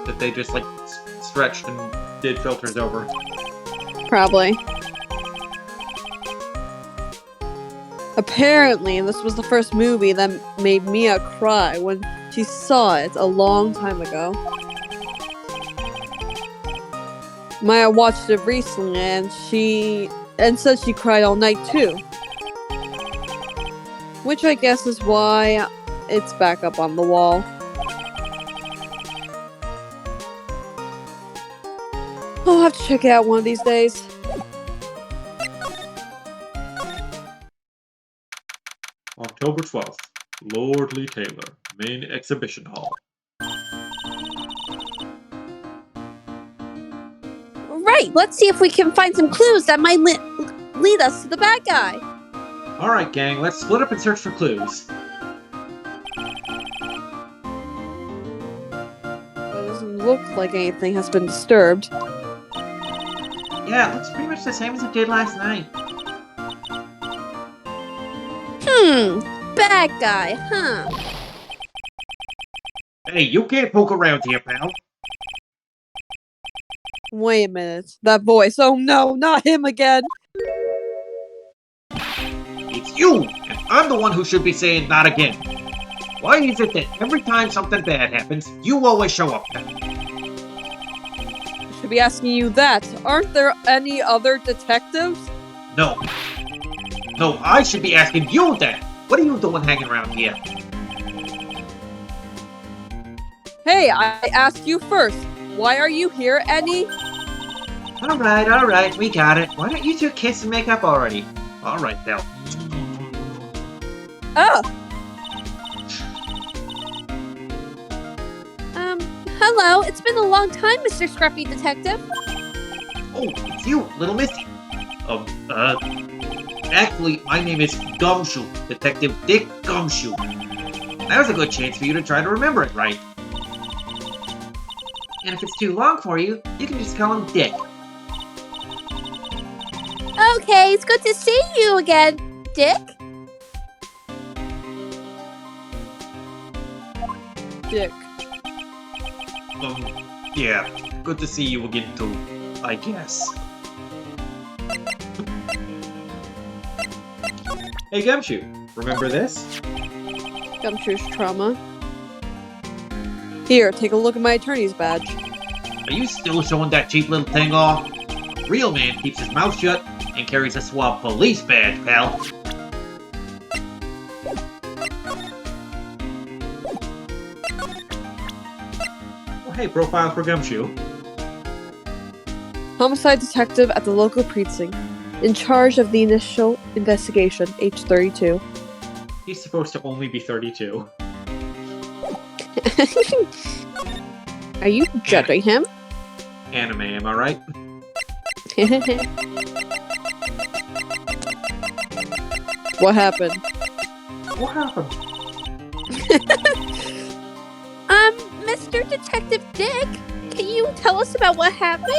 that they just like stretched and did filters over.
Probably. Apparently, this was the first movie that made Mia cry when she saw it a long time ago. Maya watched it recently and said she cried all night too. Which I guess is why it's back up on the wall. I'll have to check it out one of these days.
October 12th, Lord Lee Taylor, Main Exhibition Hall.
Right, let's see if we can find some clues that might lead us to the bad guy.
Alright, gang, let's split up and search for clues.
It doesn't look like anything has been disturbed.
Yeah, it looks pretty much the same as it did last night.
Bad guy, huh?
Hey, you can't poke around here, pal.
Wait a minute. That voice. Oh no, not him again.
It's you! And I'm the one who should be saying not again. Why is it that every time something bad happens, you always show up, pal?
I should be asking you that. Aren't there any other detectives?
No. No, I should be asking you that! What are you doing hanging around here?
Hey, I asked you first. Why are you here, Annie?
Alright, we got it. Why don't you two kiss and make up already? Alright, pal.
Oh! Hello. It's been a long time, Mr. Scruffy Detective.
Oh, it's you, little Missy. Actually, my name is Gumshoe, Detective Dick Gumshoe. Now's a good chance for you to try to remember it right. And if it's too long for you, you can just call him Dick.
Okay, it's good to see you again, Dick. Dick.
Yeah, good to see you again too, I guess. Hey Gumshoe, remember this?
Gumshoe's trauma. Here, take a look at my attorney's badge.
Are you still showing that cheap little thing off? A real man keeps his mouth shut and carries a swab police badge, pal. Oh, hey, profile for Gumshoe.
Homicide detective at the local precinct. In charge of the initial investigation, age 32.
He's supposed to only be 32.
Are you judging him?
Anime, am I right?
What happened?
What happened?
Mr. Detective Dick, can you tell us about what happened?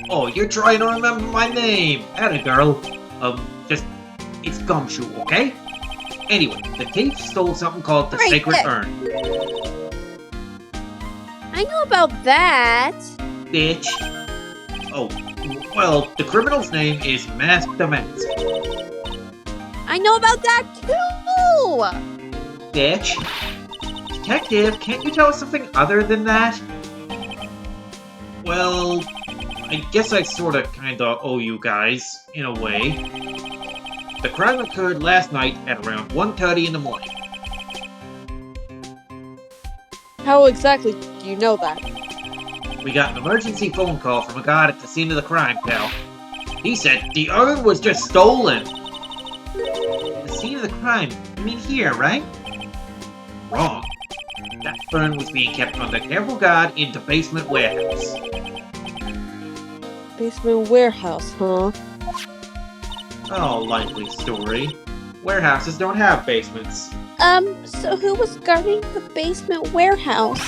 Oh, you're trying to remember my name! Atta girl. It's Gumshoe, okay? Anyway, the thief stole something called the
Right
Sacred
there.
Urn.
I know about that.
Bitch. Oh, well, the criminal's name is Mask the Mask.
I know about that too.
Bitch. Detective, can't you tell us something other than that? Well, I guess I sorta kinda owe you guys, in a way. The crime occurred last night at around 1:30 in the morning.
How exactly do you know that?
We got an emergency phone call from a guard at the scene of the crime, pal. He said the urn was just stolen. The scene of the crime? You mean here, right? Wrong. That urn was being kept under careful guard in the basement warehouse.
Basement warehouse, huh?
Oh, likely story. Warehouses don't have basements.
So who was guarding the basement warehouse?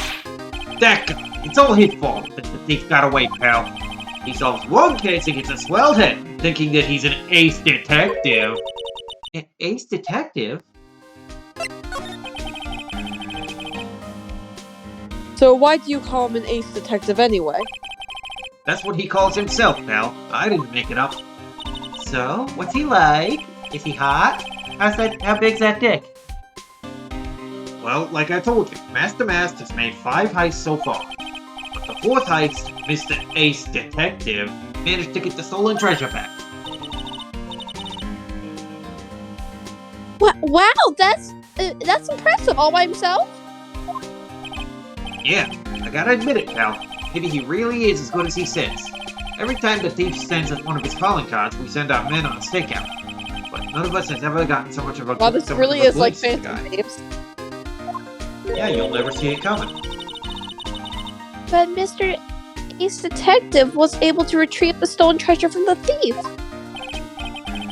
That guy! It's all his fault that the thief got away, pal. He solves one case and gets a swelled head, thinking that he's an ace detective. An ace detective?
So why do you call him an ace detective anyway?
That's what he calls himself, pal. I didn't make it up. So, what's he like? Is he hot? How big's that dick? Well, like I told you, Master Mast has made 5 heists so far. But the 4th heist, Mr. Ace Detective, managed to get the stolen treasure back.
Wow, that's impressive all by himself.
Yeah, I gotta admit it, pal. Maybe he really is as good as he says. Every time the thief sends us one of his calling cards, we send our men on a stakeout. But none of us has ever gotten so much of a
Wow, this
so much
really
of a
is like
glimpse of the
Phantom
guy.
Tapes.
Yeah, you'll never see it coming.
But Mr. police detective was able to retrieve the stolen treasure from the thief?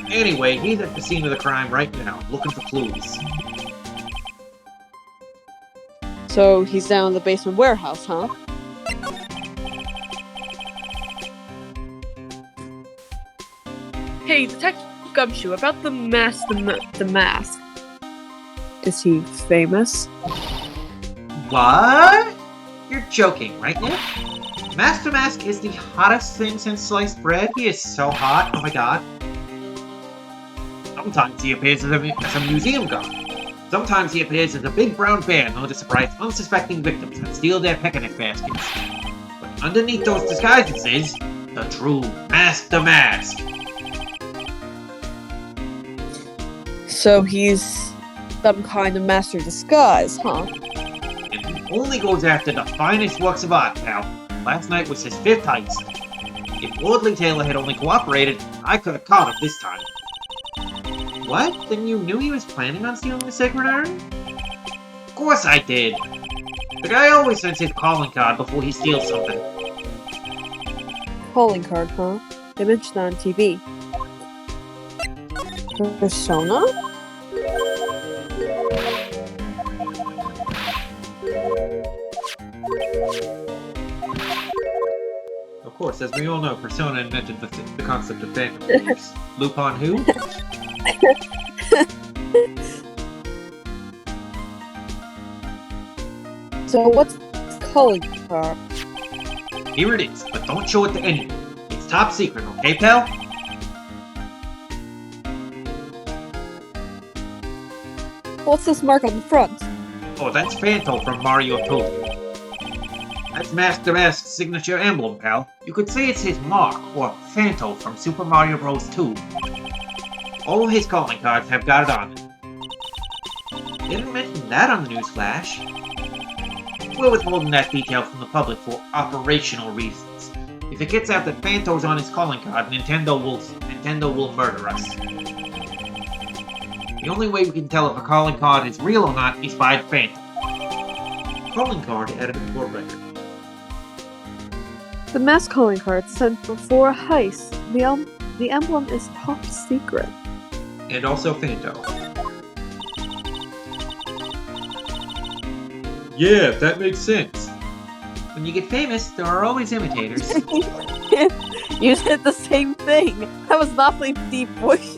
Anyway, he's at the scene of the crime right now, looking for clues.
So he's down in the basement warehouse, huh? Hey, Detective Gumshoe, about the mask, the mask. Is he famous?
What? You're joking, right, Nick? Master Mask is the hottest thing since sliced bread. He is so hot, oh my god. Sometimes he appears as a museum guard. Sometimes he appears as a big brown bear known to surprise unsuspecting victims and steal their picnic baskets. But underneath those disguises is the true Master Mask.
So he's some kind of master disguise, huh?
And he only goes after the finest works of art, pal. Last night was his 5th heist. If Lordly Taylor had only cooperated, I could have caught him this time. What? Then you knew he was planning on stealing the Sacred Iron? Of course I did. The guy always sends his calling card before he steals something.
Calling card, huh? They mentioned that on TV. Persona?
Of course, as we all know, Persona invented the concept of phantom thieves. Lupin who?
So what's calling card?
Here it is, but don't show it to anyone. It's top secret, okay, pal?
What's this mark on the front?
Oh, that's Phanto from Mario 2. That's Master Mask's signature emblem, pal. You could say it's his mark, or Phanto from Super Mario Bros. 2. All of his calling cards have got it on them. Didn't mention that on the newsflash. We're withholding that detail from the public for operational reasons. If it gets out that Phanto's on his calling card, Nintendo will murder us. The only way we can tell if a calling card is real or not is by the Phantom. Calling card added to the record.
The mask calling card sent before a heist. The emblem is top secret.
And also Phanto. Yeah, that makes sense. When you get famous, there are always imitators.
You said the same thing. That was an awfully deep voice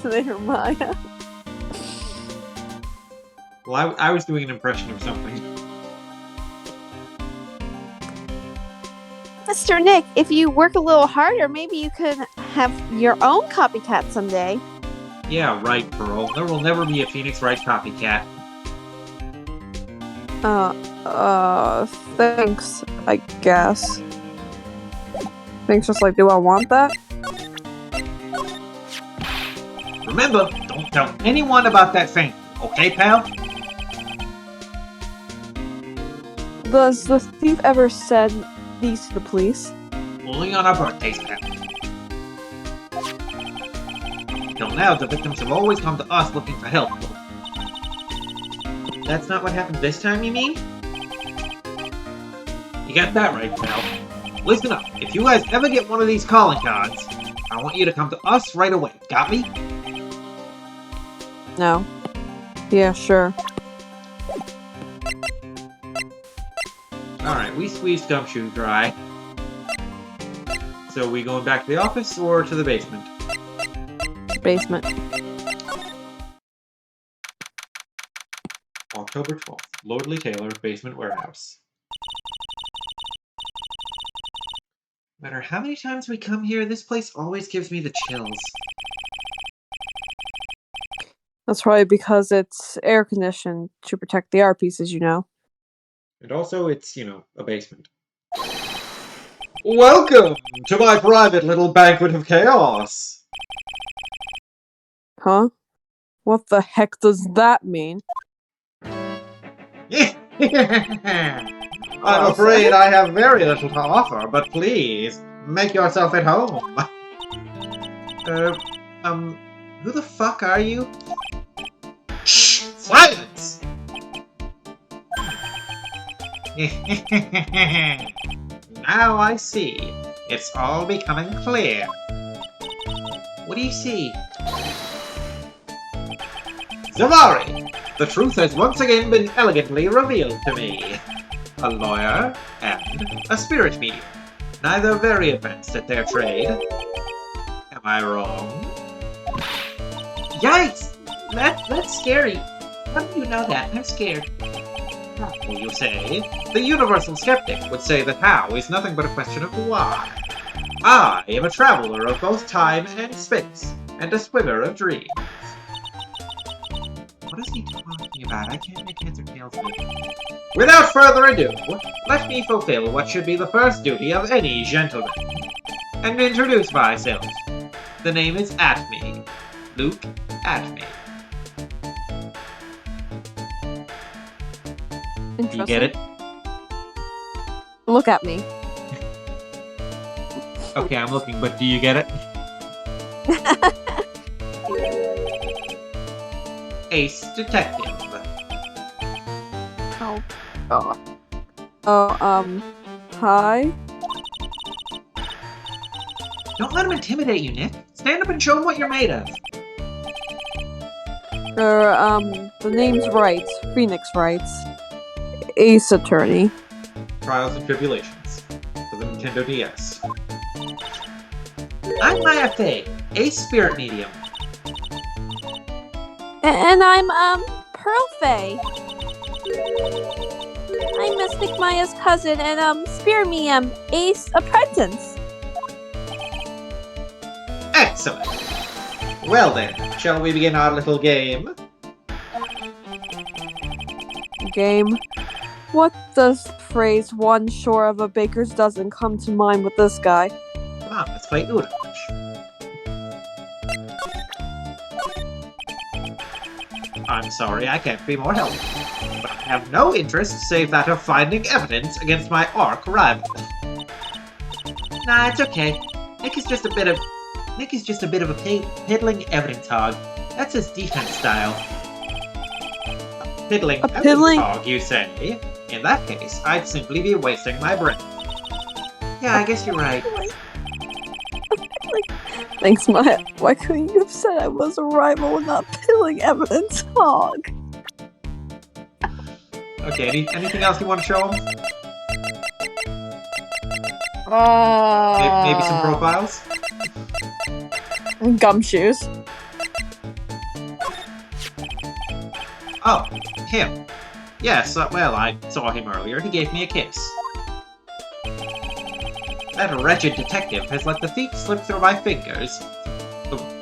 there, Maya.
Well, I was doing an impression of something.
Mr. Nick, if you work a little harder, maybe you could have your own copycat someday.
Yeah, right, Pearl. There will never be a Phoenix Wright copycat.
Thanks, I guess. Thanks, just like, do I want that?
Remember, don't tell anyone about that thing, okay, pal?
Does the thief ever send these to the police?
Only on our birthdays, pal. Till now, the victims have always come to us looking for help. That's not what happened this time, you mean? You got that right, pal. Listen up, if you guys ever get one of these calling cards, I want you to come to us right away. Got me?
No. Yeah, sure.
Alright, we squeezed Gumshoe dry. So we going back to the office or to the basement?
Basement.
October 12th, Lordly Taylor, basement warehouse. No matter how many times we come here, this place always gives me the chills.
That's probably because it's air conditioned to protect the art pieces, you know.
And also, it's, you know, a basement. Welcome to my private little banquet of chaos!
Huh? What the heck does that mean?
I'm afraid I have very little to offer, but please, make yourself at home. Who the fuck are you? Shh! Silence! Now I see. It's all becoming clear. What do you see? Zavari! The truth has once again been elegantly revealed to me. A lawyer and a spirit medium. Neither very advanced at their trade. Am I wrong? Yikes! That's scary. How do you know that? I'm scared. How, you say? The universal skeptic would say that how is nothing but a question of why. I am a traveler of both time and space, and a swimmer of dreams. What is he talking about? I can't make heads or tails of it. Without further ado, let me fulfill what should be the first duty of any gentleman, and introduce myself. The name is Atme. Luke Atme. Do you get it?
Look at me.
Okay, I'm looking, but do you get it? Ace Detective.
Oh, God. Hi?
Don't let him intimidate you, Nick. Stand up and show him what you're made of.
The name's right. Phoenix writes. Ace Attorney.
Trials and Tribulations for the Nintendo DS. I'm Maya Faye, Ace Spirit Medium.
And I'm, Pearl Faye. I'm Mystic Maya's cousin and, Spear Medium, Ace Apprentice.
Excellent. Well then, shall we begin our little game?
Game. What does the phrase one shore of a baker's dozen come to mind with this guy?
Come on, let's play Uno. I'm sorry, I can't be more helpful. But I have no interest save that of finding evidence against my arch rival. Nah, it's okay. Nick is just a bit of a piddling evidence hog. That's his defense style. Piddling evidence hog, you say? In that case, I'd simply be wasting my breath. Yeah, I guess you're right.
Thanks, Maya. Why couldn't you have said I was a rival and not pilling evidence hog?
Okay, anything else you want to show him? Maybe some profiles?
Gumshoes.
Oh, him. Yes, well, I saw him earlier. He gave me a kiss. That wretched detective has let the thief slip through my fingers.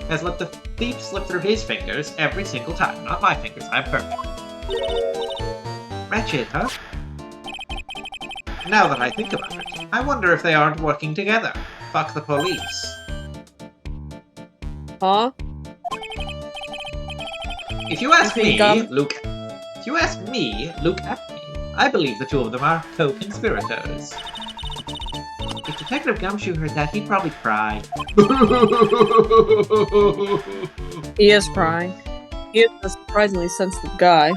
Has let the thief slip through his fingers every single time. Not my fingers, I'm perfect. Wretched, huh? Now that I think about it, I wonder if they aren't working together. Fuck the police.
Huh?
If you ask me,
think,
Luke Atme, I believe the two of them are co-conspirators. If Detective Gumshoe heard that, he'd probably cry.
He is crying. He is a surprisingly sensitive guy.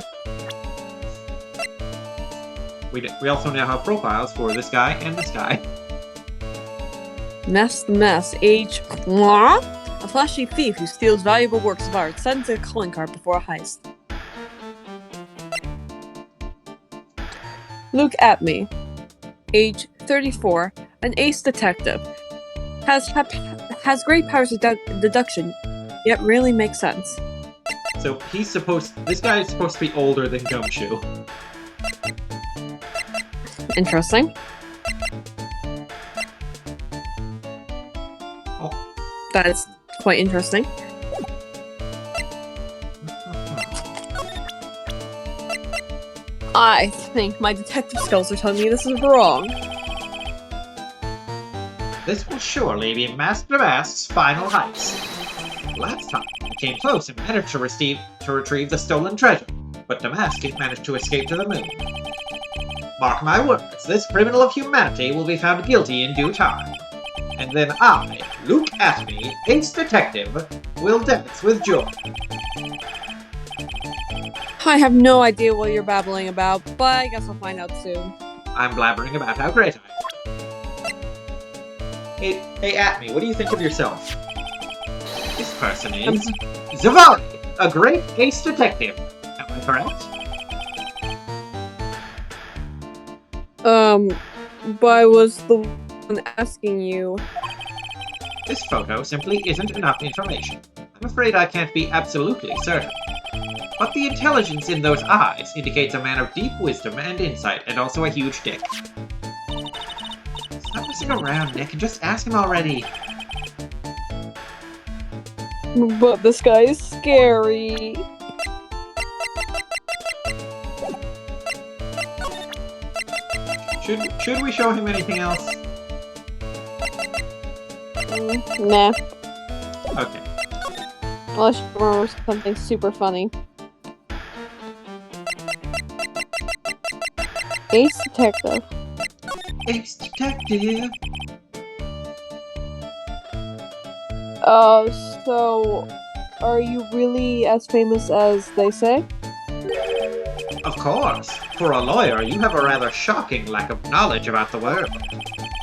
We also now have profiles for this guy and this guy.
Mess, age, what? A flashy thief who steals valuable works of art, sends a calling card before a heist. Luke Atme, age 34, an ace detective. Has great powers of deduction, yet really makes sense.
So this guy is supposed to be older than Gumshoe.
Interesting.
Oh.
That is quite interesting. I think my detective skills are telling me this is wrong.
This will surely be Master Mask's final heist. Last time, it came close and managed to retrieve the stolen treasure, but Damask managed to escape to the moon. Mark my words, this criminal of humanity will be found guilty in due time. And then I, Luke Atme, Ace Detective, will dance with joy.
I have no idea what you're babbling about, but I guess I'll find out soon.
I'm blabbering about how great I am. Hey, Atme, what do you think of yourself? This person is Zavali, a great ace detective. Am I correct?
But I was the one asking you.
This photo simply isn't enough information. I'm afraid I can't be absolutely certain. But the intelligence in those eyes indicates a man of deep wisdom and insight, and also a huge dick. Stop messing around, Nick, and just ask him already.
But this guy is scary.
Should we show him anything else?
Nah.
Okay.
Unless you remember something super funny. Ace Detective.
Ace Detective.
So are you really as famous as they say?
Of course. For a lawyer, you have a rather shocking lack of knowledge about the world.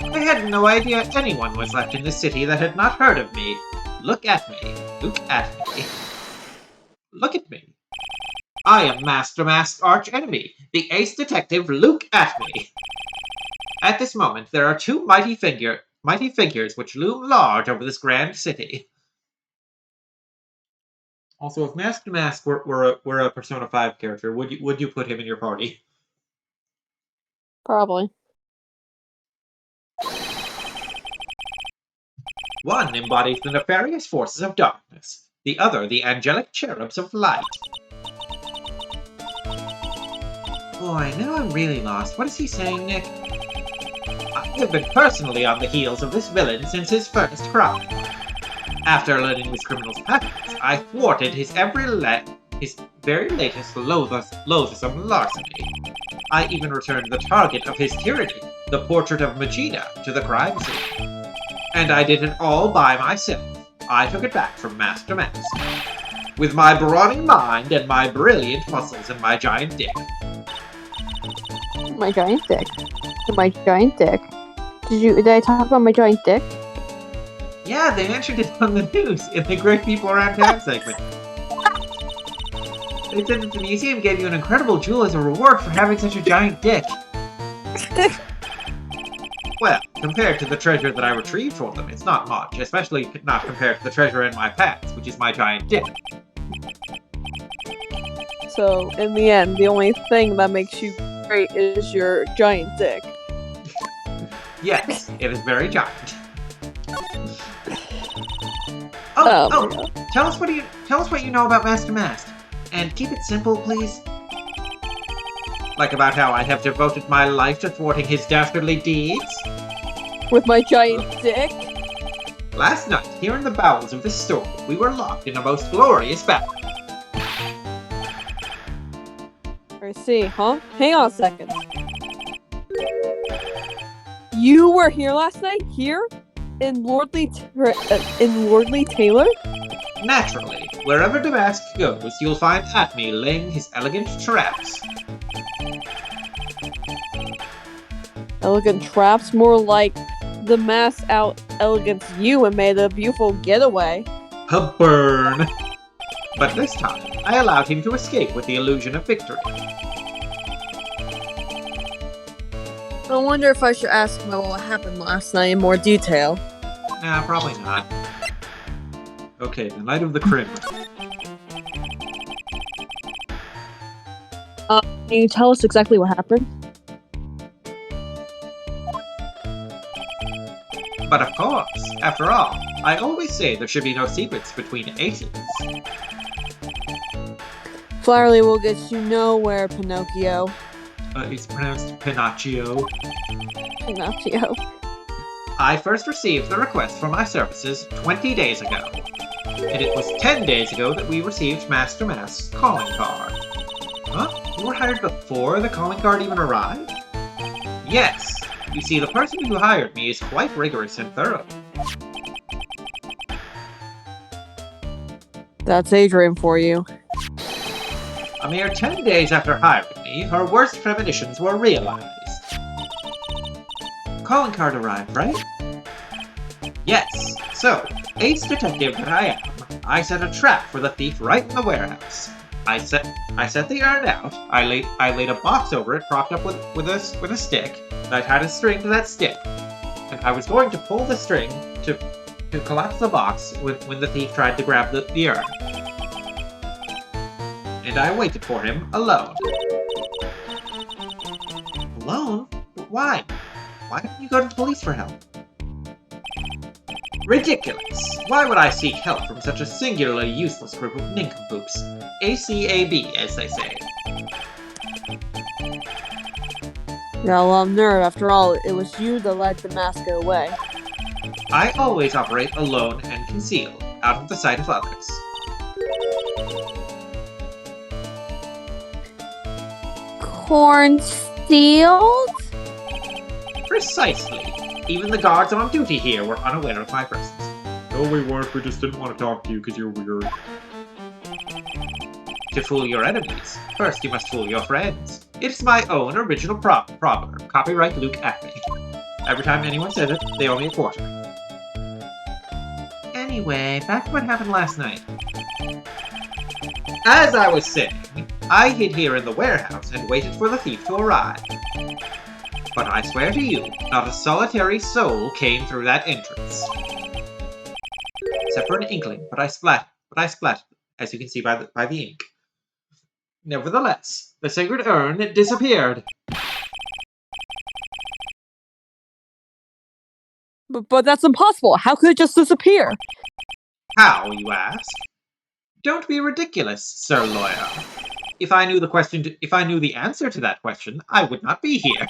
I had no idea anyone was left in the city that had not heard of me. Look at me. Look at me. Look at me. I am Master Mask's arch enemy, the ace detective Luke Atme. At this moment, there are two mighty figures which loom large over this grand city. Also, if Mask to Mask were a Persona 5 character, would you put him in your party?
Probably.
One embodies the nefarious forces of darkness, the other the angelic cherubs of light. Boy, now I'm really lost. What is he saying, Nick? I have been personally on the heels of this villain since his first crime. After learning this criminal's patterns, I thwarted his very latest loathsome larceny. I even returned the target of his tyranny, the portrait of Magina, to the crime scene. And I did it all by myself. I took it back from Master Mask. With my brawny mind and my brilliant muscles and my giant dick.
My giant dick. My giant dick. Did I talk about my giant dick?
Yeah, they mentioned it on the news in the Great People Around Town segment. They said that the museum gave you an incredible jewel as a reward for having such a giant dick. Well, compared to the treasure that I retrieved for them, it's not much, especially not compared to the treasure in my pants, which is my giant dick.
So, in the end, the only thing that makes you great is your giant dick.
Yes, it is very giant.
Oh,
tell us what you know about Master Mask, and keep it simple, please. Like about how I have devoted my life to thwarting his dastardly deeds.
With my giant dick?
Last night, here in the bowels of this store, we were locked in a most glorious battle.
I see, huh? Hang on a second. You were here last night? Here? In Lordly Taylor?
Naturally, wherever Damask goes, you'll find Atme laying his elegant traps.
Elegant traps? More like the mask out elegance you and made a beautiful getaway.
A burn! But this time, I allowed him to escape with the illusion of victory.
I wonder if I should ask him what happened last night in more detail.
Nah, probably not. Okay, the night of the crib.
Can you tell us exactly what happened?
But of course, after all, I always say there should be no secrets between aces.
Flattery will get you nowhere, Pinocchio.
It's pronounced Pinocchio.
Pinocchio.
I first received the request for my services 20 days ago. And it was 10 days ago that we received Master Mask's calling card. Huh? You were hired before the calling card even arrived? Yes. You see, the person who hired me is quite rigorous and thorough.
That's Adrian for you.
A mere 10 days after hiring me, her worst premonitions were realized. Calling card arrived, right? Yes, so, ace detective that I am, I set a trap for the thief right in the warehouse. I set the urn out. I laid a box over it, propped up with a stick. And I tied a string to that stick, and I was going to pull the string to collapse the box when the thief tried to grab the urn. And I waited for him alone. Alone? But why? Why didn't you go to the police for help? Ridiculous! Why would I seek help from such a singularly useless group of nincompoops? ACAB, as they say.
Got a lot of nerve. After all, it was you that let the mask go away.
I always operate alone and concealed, out of the sight of others.
Concealed?
Precisely. Even the guards on duty here were unaware of my presence. No, we weren't. We just didn't want to talk to you because you're weird. To fool your enemies, first you must fool your friends. It's my own original proverb. Copyright Luke Acme. Every time anyone says it, they owe me a quarter. Anyway, back to what happened last night. As I was saying, I hid here in the warehouse and waited for the thief to arrive. But I swear to you, not a solitary soul came through that entrance. Except for an inkling, but I splat, as you can see by the ink. Nevertheless, the sacred urn disappeared.
But that's impossible. How could it just disappear?
How, you ask? Don't be ridiculous, Sir Lawyer. If I knew the answer to that question, I would not be here.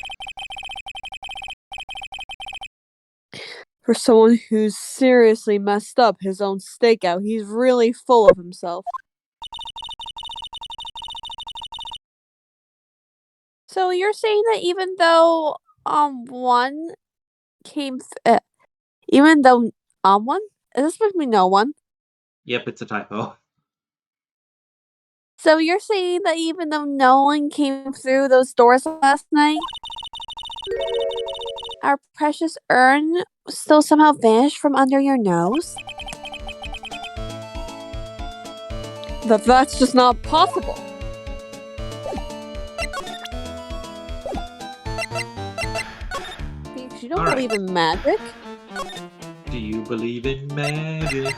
For someone who's seriously messed up his own stakeout, he's really full of himself. So you're saying that even though one came, even though one is this supposed to be no one?
Yep, it's a typo.
So you're saying that even though no one came through those doors last night, our precious urn still somehow vanished from under your nose? That's just not possible. Because you don't believe in magic.
Do you believe in magic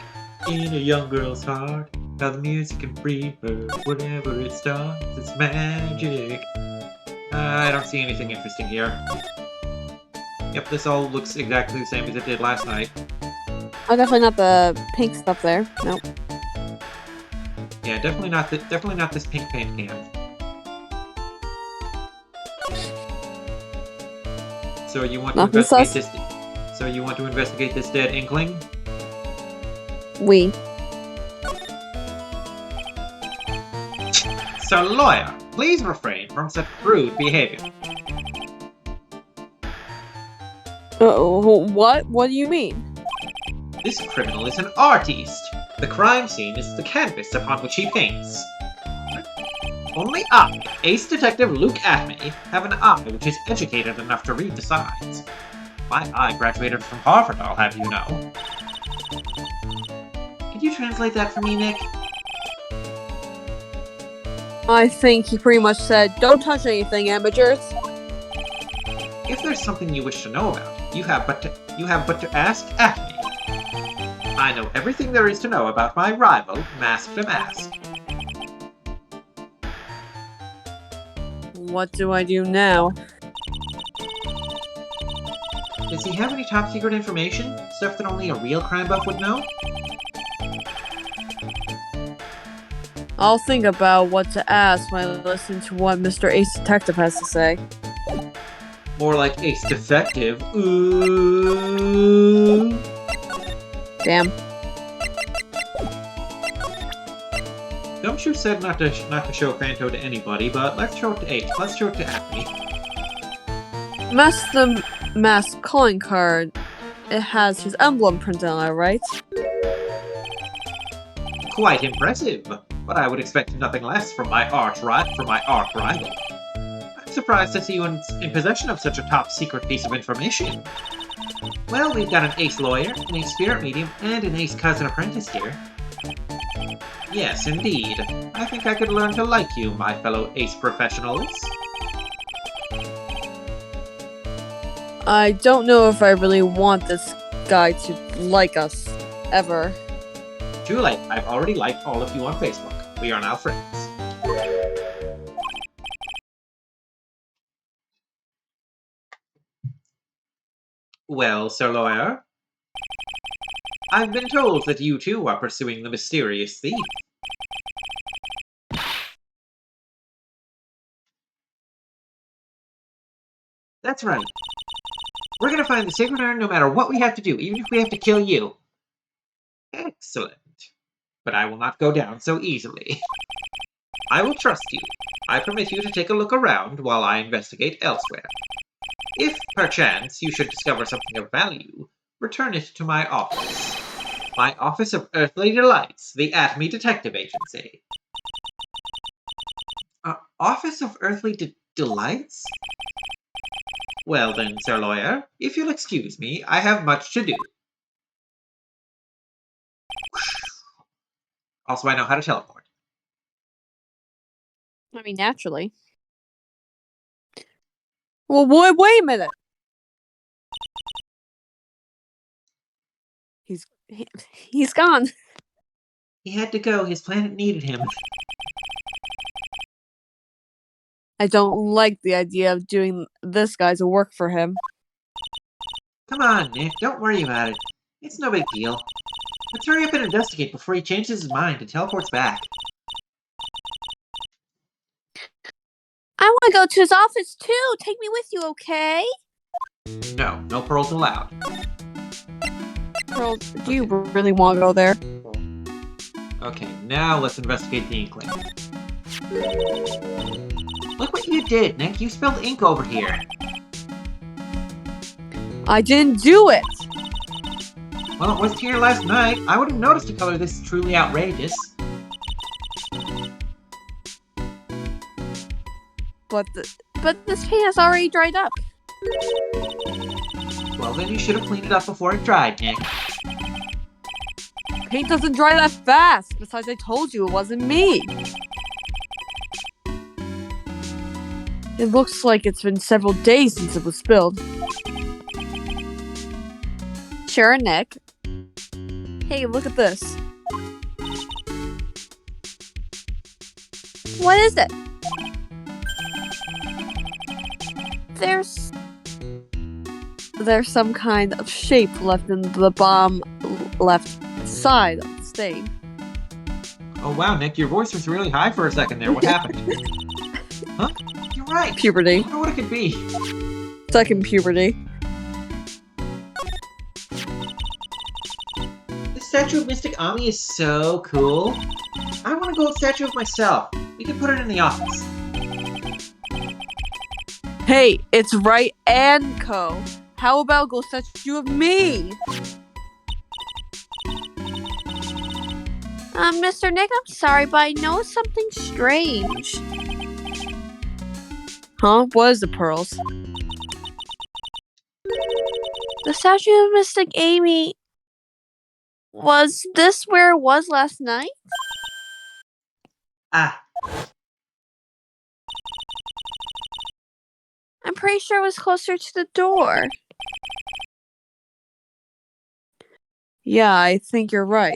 in a young girl's heart? How the music can free her whenever it starts. It's magic. I don't see anything interesting here. Yep, this all looks exactly the same as it did last night.
Oh, definitely not the pink stuff there. Nope.
Yeah, definitely not this pink paint can. So you want to investigate this? So you want to investigate this dead inkling? Sir Lawyer, please refrain from such rude behavior.
What? What do you mean?
This criminal is an artiste. The crime scene is the canvas upon which he paints. Only I, Ace Detective Luke Acme, have an eye which is educated enough to read the signs. My eye graduated from Harvard, I'll have you know. Could you translate that for me, Nick?
I think he pretty much said, "Don't touch anything, amateurs."
If there's something you wish to know about, you have but to ask Acme. I know everything there is to know about my rival, Mask to Mask.
What do I do now?
Does he have any top secret information? Stuff that only a real crime buff would know?
I'll think about what to ask when I listen to what Mr. Ace Detective has to say.
More like Ace Defective. Ooh.
Damn.
Gumshoe said not to show Phanto to anybody, but let's show it to Ace. Let's show it to Acme.
Mask the Mask calling card. It has his emblem printed on it, right?
Quite impressive, but I would expect nothing less from my arch rival. I'm surprised to see you in possession of such a top secret piece of information. Well, we've got an ace lawyer, an ace spirit medium, and an ace cousin apprentice here. Yes, indeed. I think I could learn to like you, my fellow ace professionals.
I don't know if I really want this guy to like us, ever.
Too late. I've already liked all of you on Facebook. We are now friends. Well, Sir Lawyer? I've been told that you too are pursuing the mysterious thief. That's right. We're gonna find the sacred urn no matter what we have to do, even if we have to kill you. Excellent. But I will not go down so easily. I will trust you. I permit you to take a look around while I investigate elsewhere. If, perchance, you should discover something of value, return it to my office. My Office of Earthly DeLites, the Atomy Detective Agency. Office of Earthly Delights? Well then, Sir Lawyer, if you'll excuse me, I have much to do. Also, I know how to teleport.
I mean, naturally. Well, wait a minute. He's gone.
He had to go. His planet needed him.
I don't like the idea of doing this guy's work for him.
Come on, Nick. Don't worry about it. It's no big deal. Let's hurry up and investigate before he changes his mind and teleports back.
I want to go to his office too. Take me with you, okay?
No pearls allowed.
Girl, do you really want to go there?
Okay, now let's investigate the inkling. Look what you did, Nick. You spilled ink over here.
I didn't do it.
Well, it was here last night. I would have noticed a color this truly outrageous.
But this paint has already dried up.
Well, then you should have cleaned it up before it dried, Nick.
Paint doesn't dry that fast. Besides, I told you it wasn't me. It looks like it's been several days since it was spilled. Sure, Nick. Hey, look at this. What is it? There's some kind of shape left in the bottom left side of the stain.
Oh wow, Nick, your voice was really high for a second there. What happened? Huh? You're right.
Puberty.
I wonder what it could be.
Second puberty.
This statue of Mystic Ami is so cool. I want a gold statue of myself. We can put it in the office.
Hey, it's right and co. How about go statue of me? Mr. Nick, I'm sorry, but I know something strange. Huh? What is the pearls? The statue of Mystic Amy. Was this where it was last night?
Ah,
I'm pretty sure it was closer to the door. Yeah, I think you're right.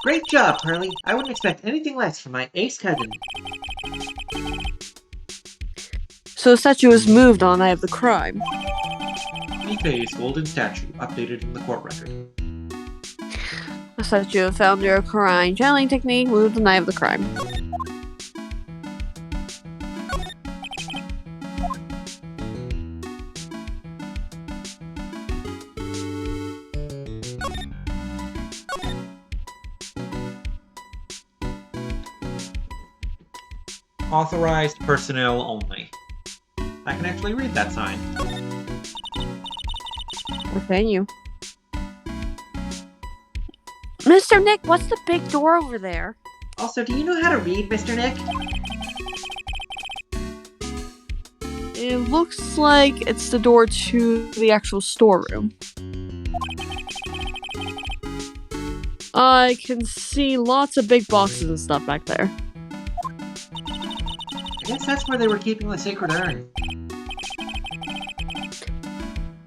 great job, Pearly. I wouldn't expect anything less from my ace cousin.
So the statue was moved on the night of the crime.
Mifei's golden statue, updated in the court record.
The statue found near a crime channeling technique moved the night of the crime.
Authorized personnel only. I can actually read that sign.
Okay, you. Mr. Nick, what's the big door over there?
Also, do you know how to read, Mr. Nick?
It looks like it's the door to the actual storeroom. I can see lots of big boxes and stuff back there.
I guess that's where they were keeping the sacred urn.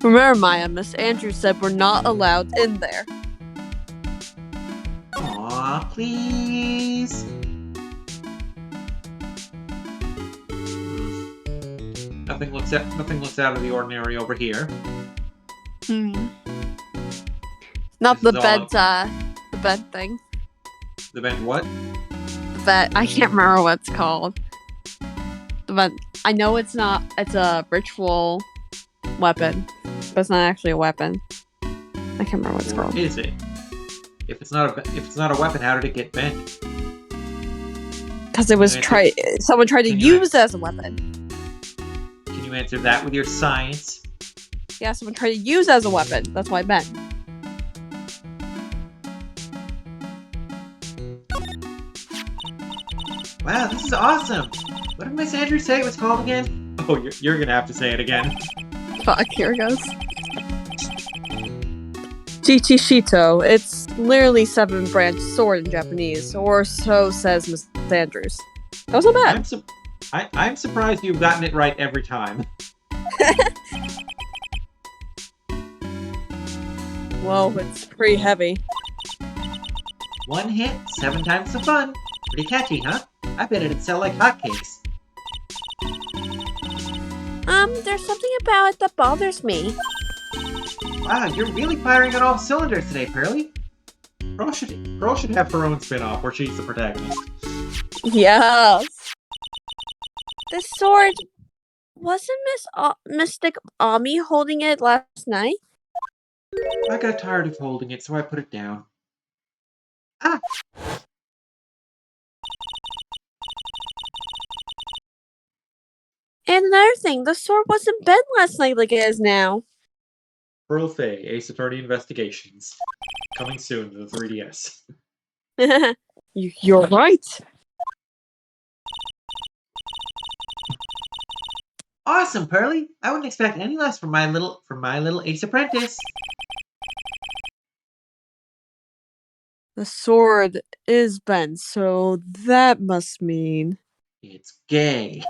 Remember, Maya, Miss Andrews said we're not allowed in there.
Aw, please. Nothing looks out of the ordinary over here.
Not
This
the
is
bed,
all-
the bed thing.
The bed what?
The bed, I can't remember what it's called. The bed, I know it's not, it's a ritual weapon, but it's not actually a weapon. I can't remember what it's
Or
called.
is it? If it's not a weapon, how did it get bent?
Because it was someone tried to
Can you
use it as a weapon.
Can you answer that with your science?
Yeah, someone tried to use it as a weapon. That's why it bent.
Wow, this is awesome! What did Miss Andrews say it was called again? Oh, you're gonna have to say it again.
Fuck, here it goes. Chichishito. It's literally 7-branch sword in Japanese, or so says Miss Andrews. That wasn't bad.
I'm surprised you've gotten it right every time.
Whoa, it's pretty heavy.
One hit, 7 times the fun. Pretty catchy, huh? I bet it'd sell like hotcakes.
There's something about it that bothers me.
Wow, you're really firing on all cylinders today, Pearly. Pearl should have her own spin-off where she's the protagonist.
Yes. This sword, wasn't Mystic Ami holding it last night?
I got tired of holding it, so I put it down. Ah!
And another thing, the sword wasn't bent last night like it is now.
Pearl Fay, Ace Attorney Investigations. Coming soon to the 3DS.
You're right.
Awesome, Pearly! I wouldn't expect any less from my little Ace Apprentice.
The sword is bent, so that must mean...
It's gay.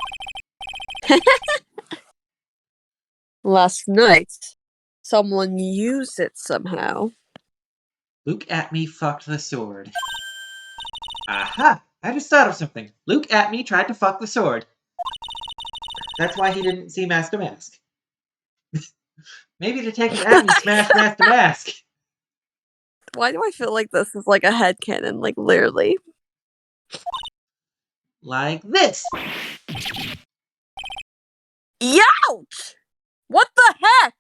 Last night, someone used it somehow.
Luke at me fucked the sword. Aha! I just thought of something. Luke at me tried to fuck the sword. That's why he didn't see Mask to Mask. Maybe Detective Atney smashed Mask to Mask.
Why do I feel like this is like a headcanon, like literally?
Like this.
Youch! What the heck?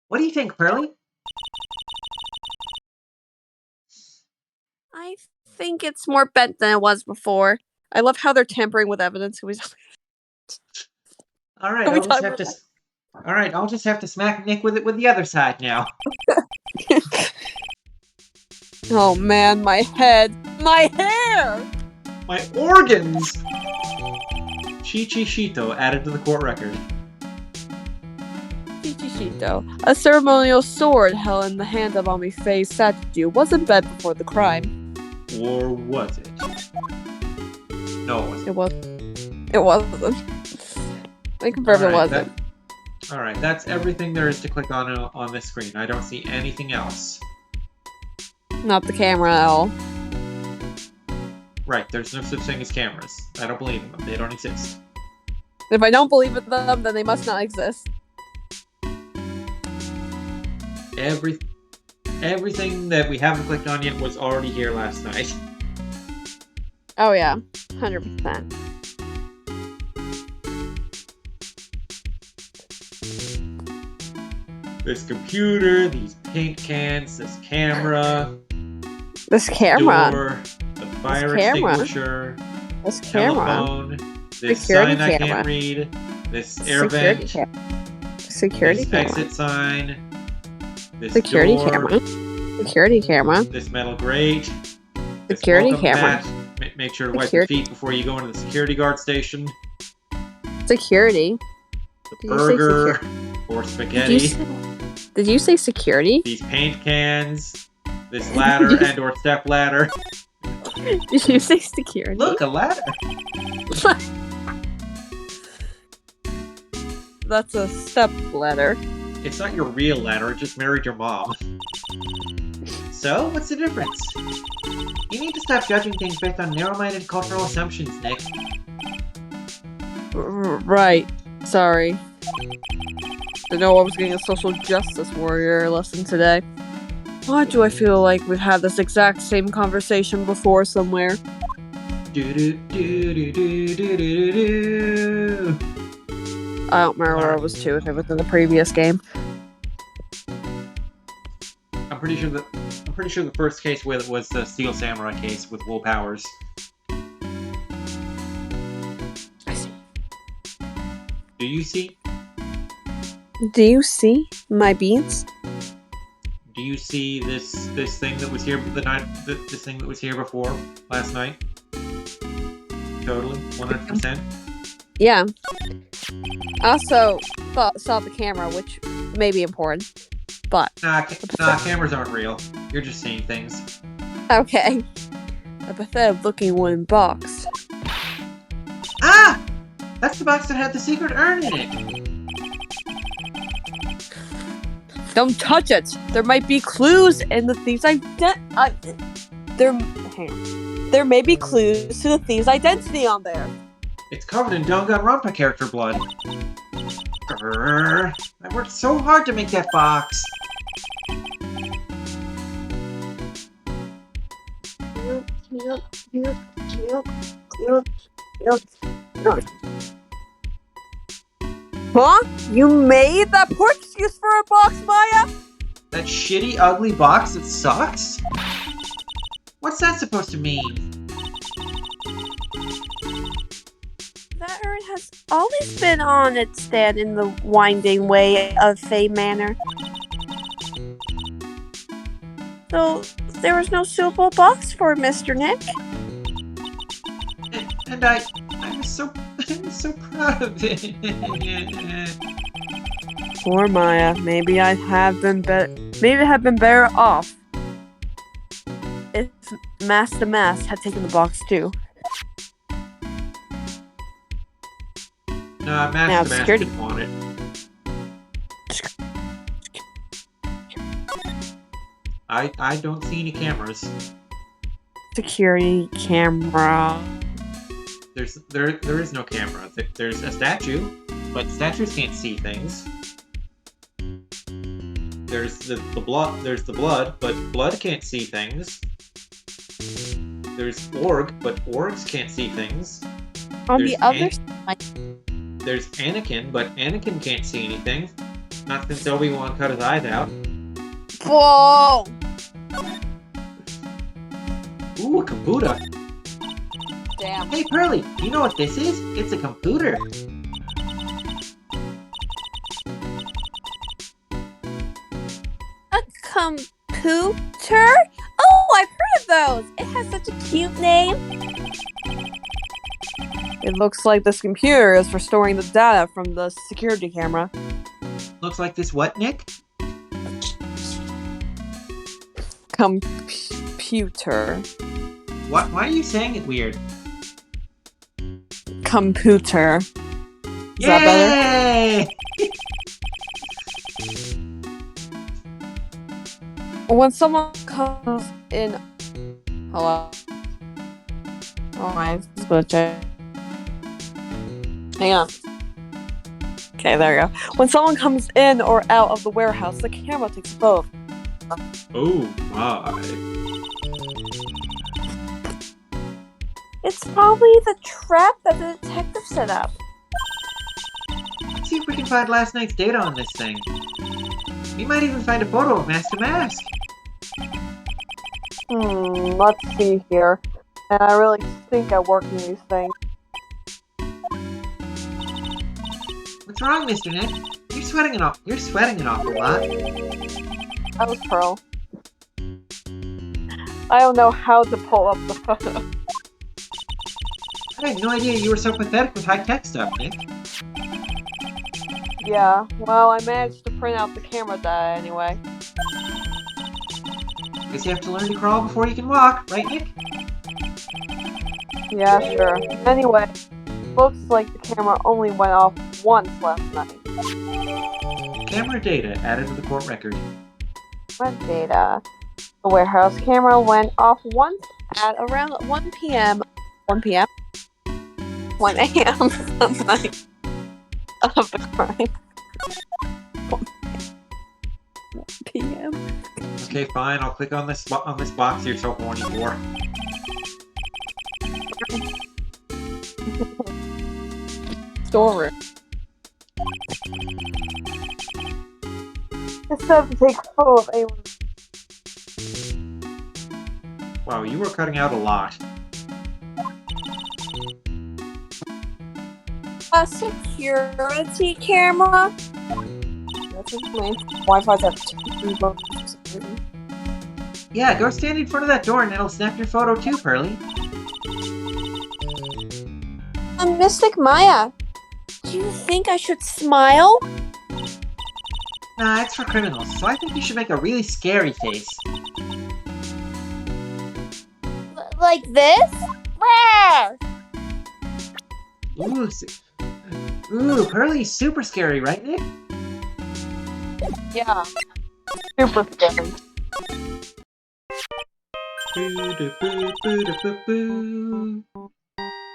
What do you think, Pearly?
I think it's more bent than it was before. I love how they're tampering with evidence.
Alright,
Can we
I'll just
talk
have
about
to... Alright, I'll just have to smack Nick with it with the other side now.
Oh man, my head. My hair!
My organs! Chichishito added to the court record.
Chichishito. A ceremonial sword held in the hand of Ami Faye's statue wasn't bent before the crime.
Or was it? No, it wasn't.
It wasn't. I confirm it wasn't.
Alright, that's everything there is to click on this screen. I don't see anything else.
Not the camera at all.
Right, there's no such thing as cameras. I don't believe in them. They don't exist.
If I don't believe in them, then they must not exist.
Everything that we haven't clicked on yet was already here last night.
Oh yeah, 100%.
This computer, these paint cans, this camera,
This camera.
door, the fire
camera.
extinguisher,
This camera.
telephone, this
Security
sign I
camera.
can't read, this air
Security
vent,
camera. Security
this
camera.
exit sign, this
Security
door,
camera. Security camera.
this metal grate, this
Security
welcome
camera.
mat. Make sure to wipe
Security-
your feet before you go into the security guard station.
Security.
The
Did you say
burger or
Did
spaghetti.
did you say security?
These paint cans. This ladder and or step ladder.
Did you say security?
Look, a ladder.
That's a step ladder.
It's not your real ladder. It just married your mom. So, what's the difference? You need to stop judging things based on narrow-minded cultural assumptions, Nick.
Right. Sorry. Didn't know I was getting a social justice warrior lesson today. Why do I feel like we've had this exact same conversation before somewhere?
Do-do-do-do-do-do-do-do.
I don't remember where I was to, if it was in the previous game.
I'm pretty sure the first case was the Steel Samurai case with Will Powers.
I see.
Do you see?
Do you see my beans?
Do you see this thing that was here this thing that was here before last night? Totally, 100%.
Yeah. I also saw the camera, which may be important, but
Nah, cameras aren't real. You're just seeing things.
okay. A pathetic-looking wooden box.
Ah! That's the box that had the secret urn in it.
Don't touch it. There might be clues in the thief's There may be clues to the thief's identity on there.
It's covered in Danganronpa character blood. Grrr. I worked so hard to make that box.
Huh? You made that poor excuse for a box, Maya?
That shitty, ugly box that sucks? What's that supposed to mean?
That urn has always been on its stand in the winding way of Fey Manor. So, there was no suitable box for Mr. Nick.
And I was so proud of it.
Poor Maya. Maybe I have been better off if Master Mask had taken the box too.
Nah,
Now,
Master Mask
security.
didn't want it. I don't see any cameras.
Security camera.
There is no camera. There's a statue, but statues can't see things. There's the blood, but blood can't see things. There's org, but orgs can't see things.
On
There's
the other side.
There's Anakin, but Anakin can't see anything. Not since Obi-Wan cut his eyes out.
Whoa!
Ooh, a computer.
Damn.
Hey, Pearly, you know what this is? It's a computer.
A computer? Oh, I've heard of those. It has such a cute name. It looks like this computer is for storing the data from the security camera.
Looks like this what, Nick?
Computer.
What? Why are you saying it weird?
Computer. Is that better?
Yay!
When someone comes in... Hello? Oh my, just gonna check. Hang on. Okay, there you go. When someone comes in or out of the warehouse, the camera takes a photo.
Oh my.
It's probably the trap that the detective set up.
Let's see if we can find last night's data on this thing. We might even find a photo of Master Mask.
Let's see here. And I really think I work in these things.
What's wrong, Mr. Nick? You're sweating an awful lot.
That was Pearl. I don't know how to pull up the photo.
I had no idea you were so pathetic with high-tech stuff, Nick.
Yeah, well, I managed to print out the camera data anyway.
Guess you have to learn to crawl before you can walk, right, Nick?
Yeah, sure. Anyway, looks like the camera only went off once last night.
Camera data added to the court record.
What data? The warehouse camera went off once at around 1 p.m. 1 p.m. 1 a.m. on the night of the crime. 1 p.m.
Okay, fine. I'll click on this box you're so horny for.
Storeroom. It's time to take a photo of anyone.
Wow, you were cutting out a lot.
A security camera. That's my Wi-Fi's at 2.
Yeah, go stand in front of that door and it'll snap your photo too, Pearly.
Mystic Maya. Do you think I should smile?
Nah, it's for criminals, so I think you should make a really scary face.
Like this? Rah!
Ooh, Pearly's super scary, right, Nick?
Yeah. Super scary.
Boo-da-boo-boo-da-boo-boo.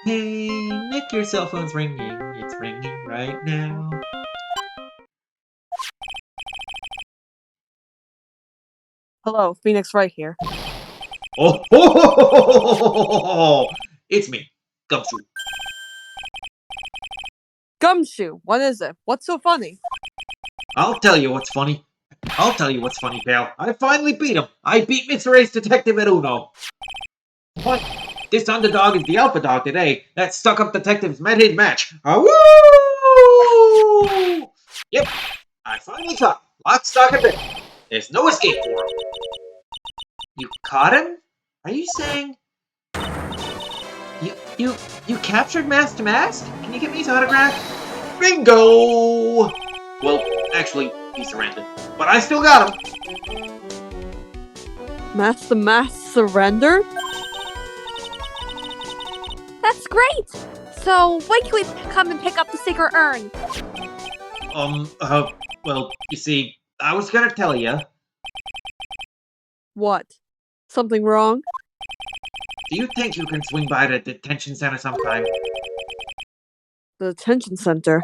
Hey, Nick, your cell phone's ringing. It's ringing right now.
Hello, Phoenix right here.
Oh, ho, ho, ho, ho, ho, ho. It's me, Gumshoe.
Gumshoe, what is it? What's so funny?
I'll tell you what's funny. I'll tell you what's funny, pal. I finally beat him. I beat Mr. Ace Detective at Uno. What? This underdog is the alpha dog today. That stuck-up detective's met his match. Woo! Yep, I finally caught him. Lock, stock, and barrel. There's no escape for him. You caught him? Are you saying... You captured Mask to Mask? Can you get me his autograph? Bingo! Well, actually, he surrendered. But I still got him.
Mask the Mask surrendered? That's great! So, when can we come and pick up the secret urn?
Well, you see, I was gonna tell you.
What? Something wrong?
Do you think you can swing by the detention center sometime?
The detention center.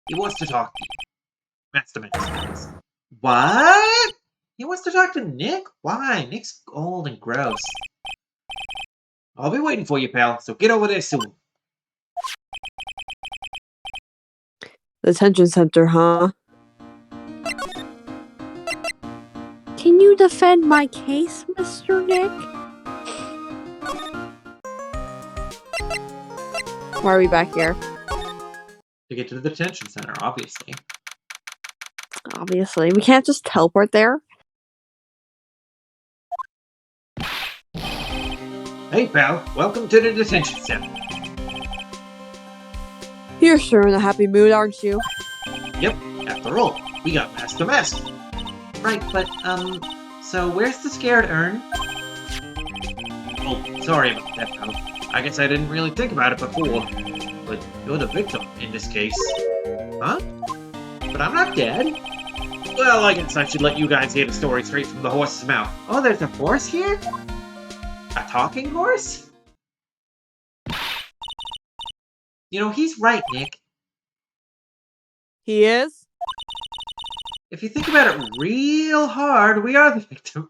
He wants to talk to you. That's the message. What? He wants to talk to Nick? Why? Nick's old and gross. I'll be waiting for you, pal, so get over there soon.
The detention center, huh? Can you defend my case, Mr. Nick? Why are we back here?
To get to the detention center, obviously.
Obviously. We can't just teleport there.
Hey, pal, welcome to the detention center.
You're sure in a happy mood, aren't you?
Yep, after all, we got Mask to Mask. Right, but, so where's the scared urn? Oh, sorry about that, pal. I guess I didn't really think about it before. But you're the victim in this case. Huh? But I'm not dead. Well, I guess I should let you guys hear the story straight from the horse's mouth. Oh, there's a horse here? A talking horse? You know, he's right, Nick.
He is?
If you think about it real hard, we are the victim.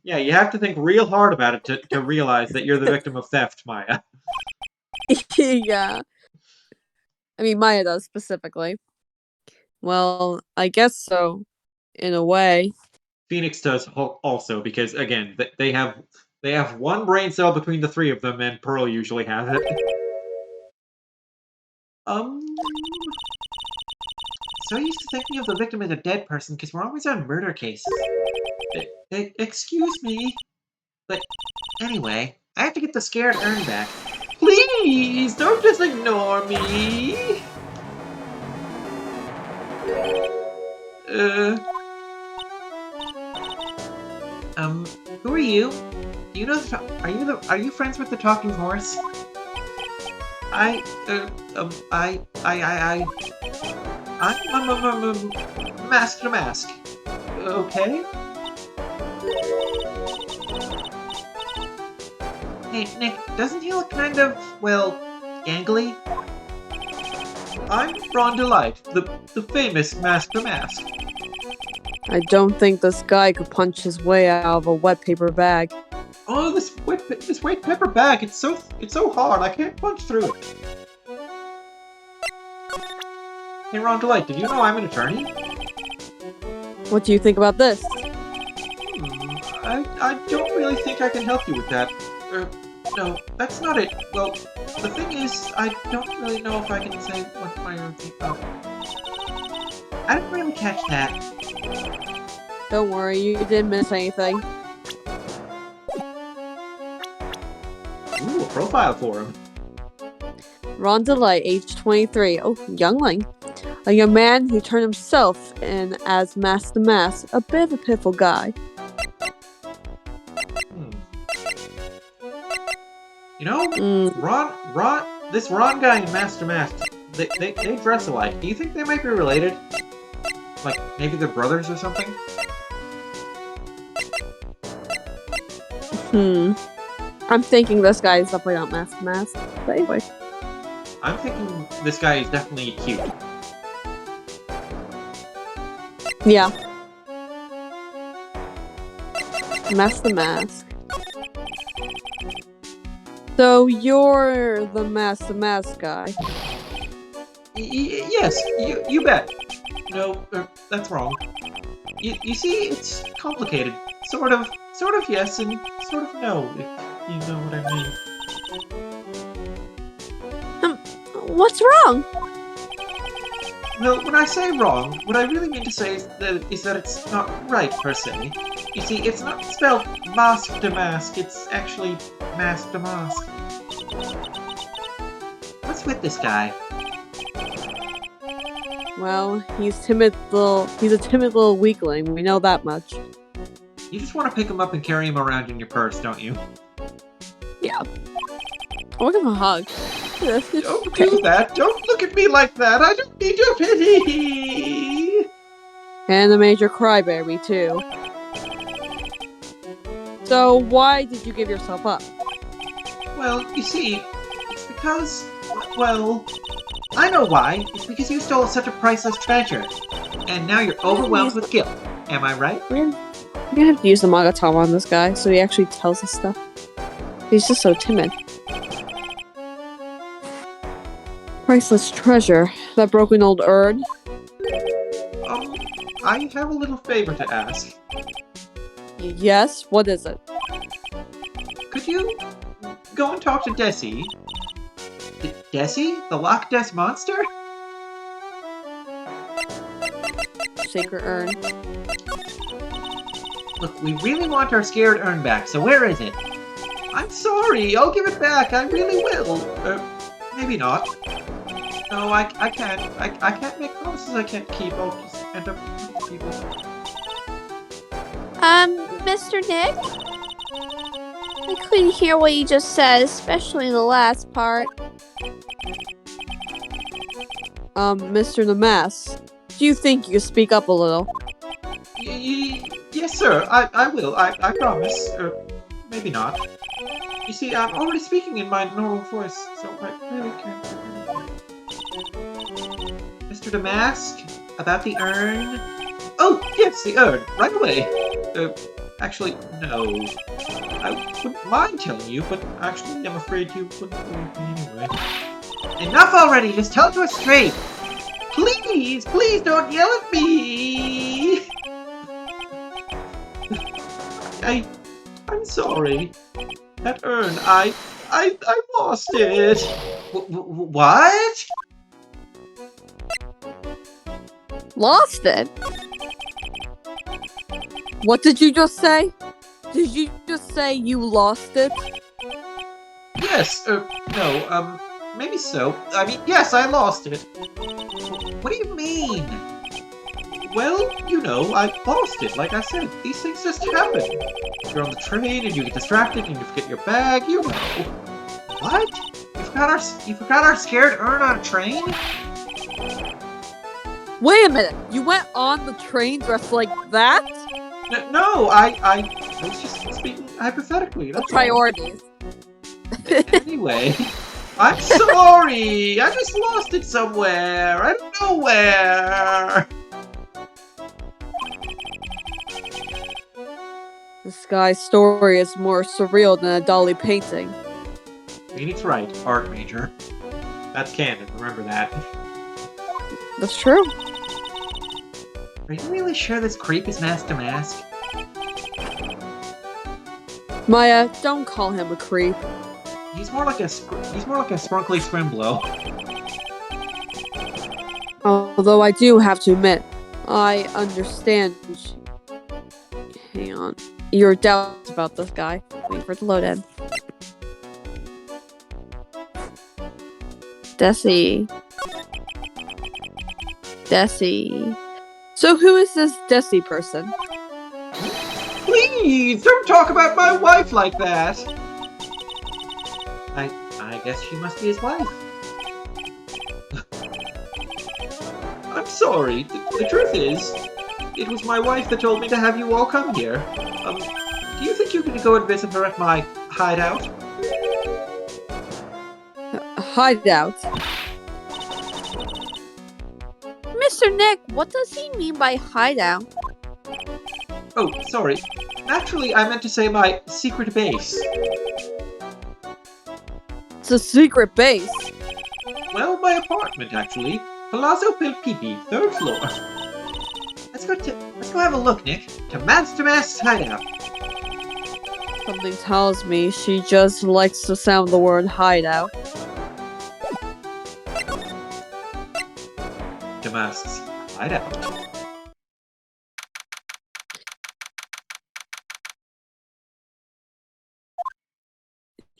Yeah, you have to think real hard about it to realize that you're the victim of theft, Maya.
Yeah. I mean, Maya does, specifically. Well, I guess so, in a way.
Phoenix does also, because, again, they have one brain cell between the three of them, and Pearl usually has it. So used to thinking of the victim as a dead person because we're always on murder cases. Excuse me. But anyway, I have to get the scared urn back. Please, don't just ignore me. Who are you? Do you know are you friends with the talking horse? I'm Mask to Mask. Okay? Hey, Nick, doesn't he look kind of, well, gangly? I'm Ron DeLites, the famous Mask to Mask.
I don't think this guy could punch his way out of a wet paper bag.
Oh, this white pepper bag, it's so hard, I can't punch through it. Hey, Ron DeLites, did you know I'm an attorney?
What do you think about this?
I don't really think I can help you with that. No, that's not it. Well, the thing is, I don't really know if I can say what my own thing about. I didn't really catch that.
Don't worry, you didn't miss anything.
Ooh, a profile for him.
Ron DeLites, age 23. Oh, youngling. A young man who turned himself in as Mask the Mask, a bit of a pitiful guy.
You know, this Ron guy and Master Mask, they dress alike. Do you think they might be related? Like, maybe they're brothers or something?
I'm thinking this guy is definitely not Mask the Mask. But anyway.
I'm thinking this guy is definitely cute.
Yeah. Mask the Mask. So you're the Mask the Mask guy.
Yes, you bet. No, that's wrong. You see, it's complicated. Sort of yes, and sort of no, if you know what I mean.
What's wrong?
Well, when I say wrong, what I really mean to say is that it's not right, per se. You see, it's not spelled mask to mask, it's actually mask to mask. What's with this guy?
Well, he's a timid little weakling, we know that much.
You just want to pick him up and carry him around in your purse, don't you?
Yeah. I'll give him a hug.
Don't do that! Don't look at me like that! I don't need your pity!
And a major crybaby, too. So, why did you give yourself up?
Well, you see, it's because, well, I know why. It's because you stole such a priceless treasure. And now you're overwhelmed with guilt. Am I right?
We're gonna have to use the Magatama on this guy, so he actually tells us stuff. He's just so timid. Priceless treasure. That broken old urn.
I have a little favor to ask.
Yes? What is it?
Could you go and talk to Desi? Desi? The Loch Ness Monster?
Sacred urn.
Look, we really want our scared urn back, so where is it? I'm sorry, I'll give it back, I really will. Maybe not. No, I can't. I can't make promises I can't keep. I'll just end up with people.
Mr. Nick? I couldn't hear what you just said, especially the last part.
Mr. Namas, do you think you could speak up a little?
Yes, sir. I will. I promise. Maybe not. You see, I'm already speaking in my normal voice, so I really can't do anything. Mr. Damask, about the urn? Oh, yes, the urn. Right away. Actually, no. I wouldn't mind telling you, but actually, I'm afraid you wouldn't believe me anyway. Enough already! Just tell it to us straight! Please, please don't yell at me! I'm sorry. That urn, I lost it. What?
Lost it? What did you just say? Did you just say you lost it?
Yes, no, maybe so. I mean, yes, I lost it. What do you mean? Well, you know, I lost it, like I said. These things just happen. You're on the train and you get distracted and you forget your bag, you know. What? You forgot our scared urn on a train?
Wait a minute. You went on the train dressed like that?
No, I was just speaking hypothetically.
The
That's all.
priorities.
Anyway, I'm sorry. I just lost it somewhere. I don't know where.
This guy's story is more surreal than a Dolly painting.
Phoenix Wright, art major. That's canon. Remember that.
That's true.
Are you really sure this creep is mask to mask?
Maya, don't call him a creep.
He's more like a sprunkly scrimblow.
Although I do have to admit, I understand. Hang on. Your doubts about this guy. Wait for it to load in. Desi. So who is this Desi person?
Please, don't talk about my wife like that! I guess she must be his wife. I'm sorry. The truth is, it was my wife that told me to have you all come here. Do you think you can go and visit her at my hideout?
Hideout.
Mr. Nick, what does he mean by hideout?
Oh, sorry. Naturally, I meant to say my secret base.
It's a secret base.
Well, my apartment, actually. Palazzo Pelpipi, 3rd floor. Let's go have a look, Nick. To Mask's hideout.
Something tells me she just likes to sound the word hideout.
To Mask's hideout.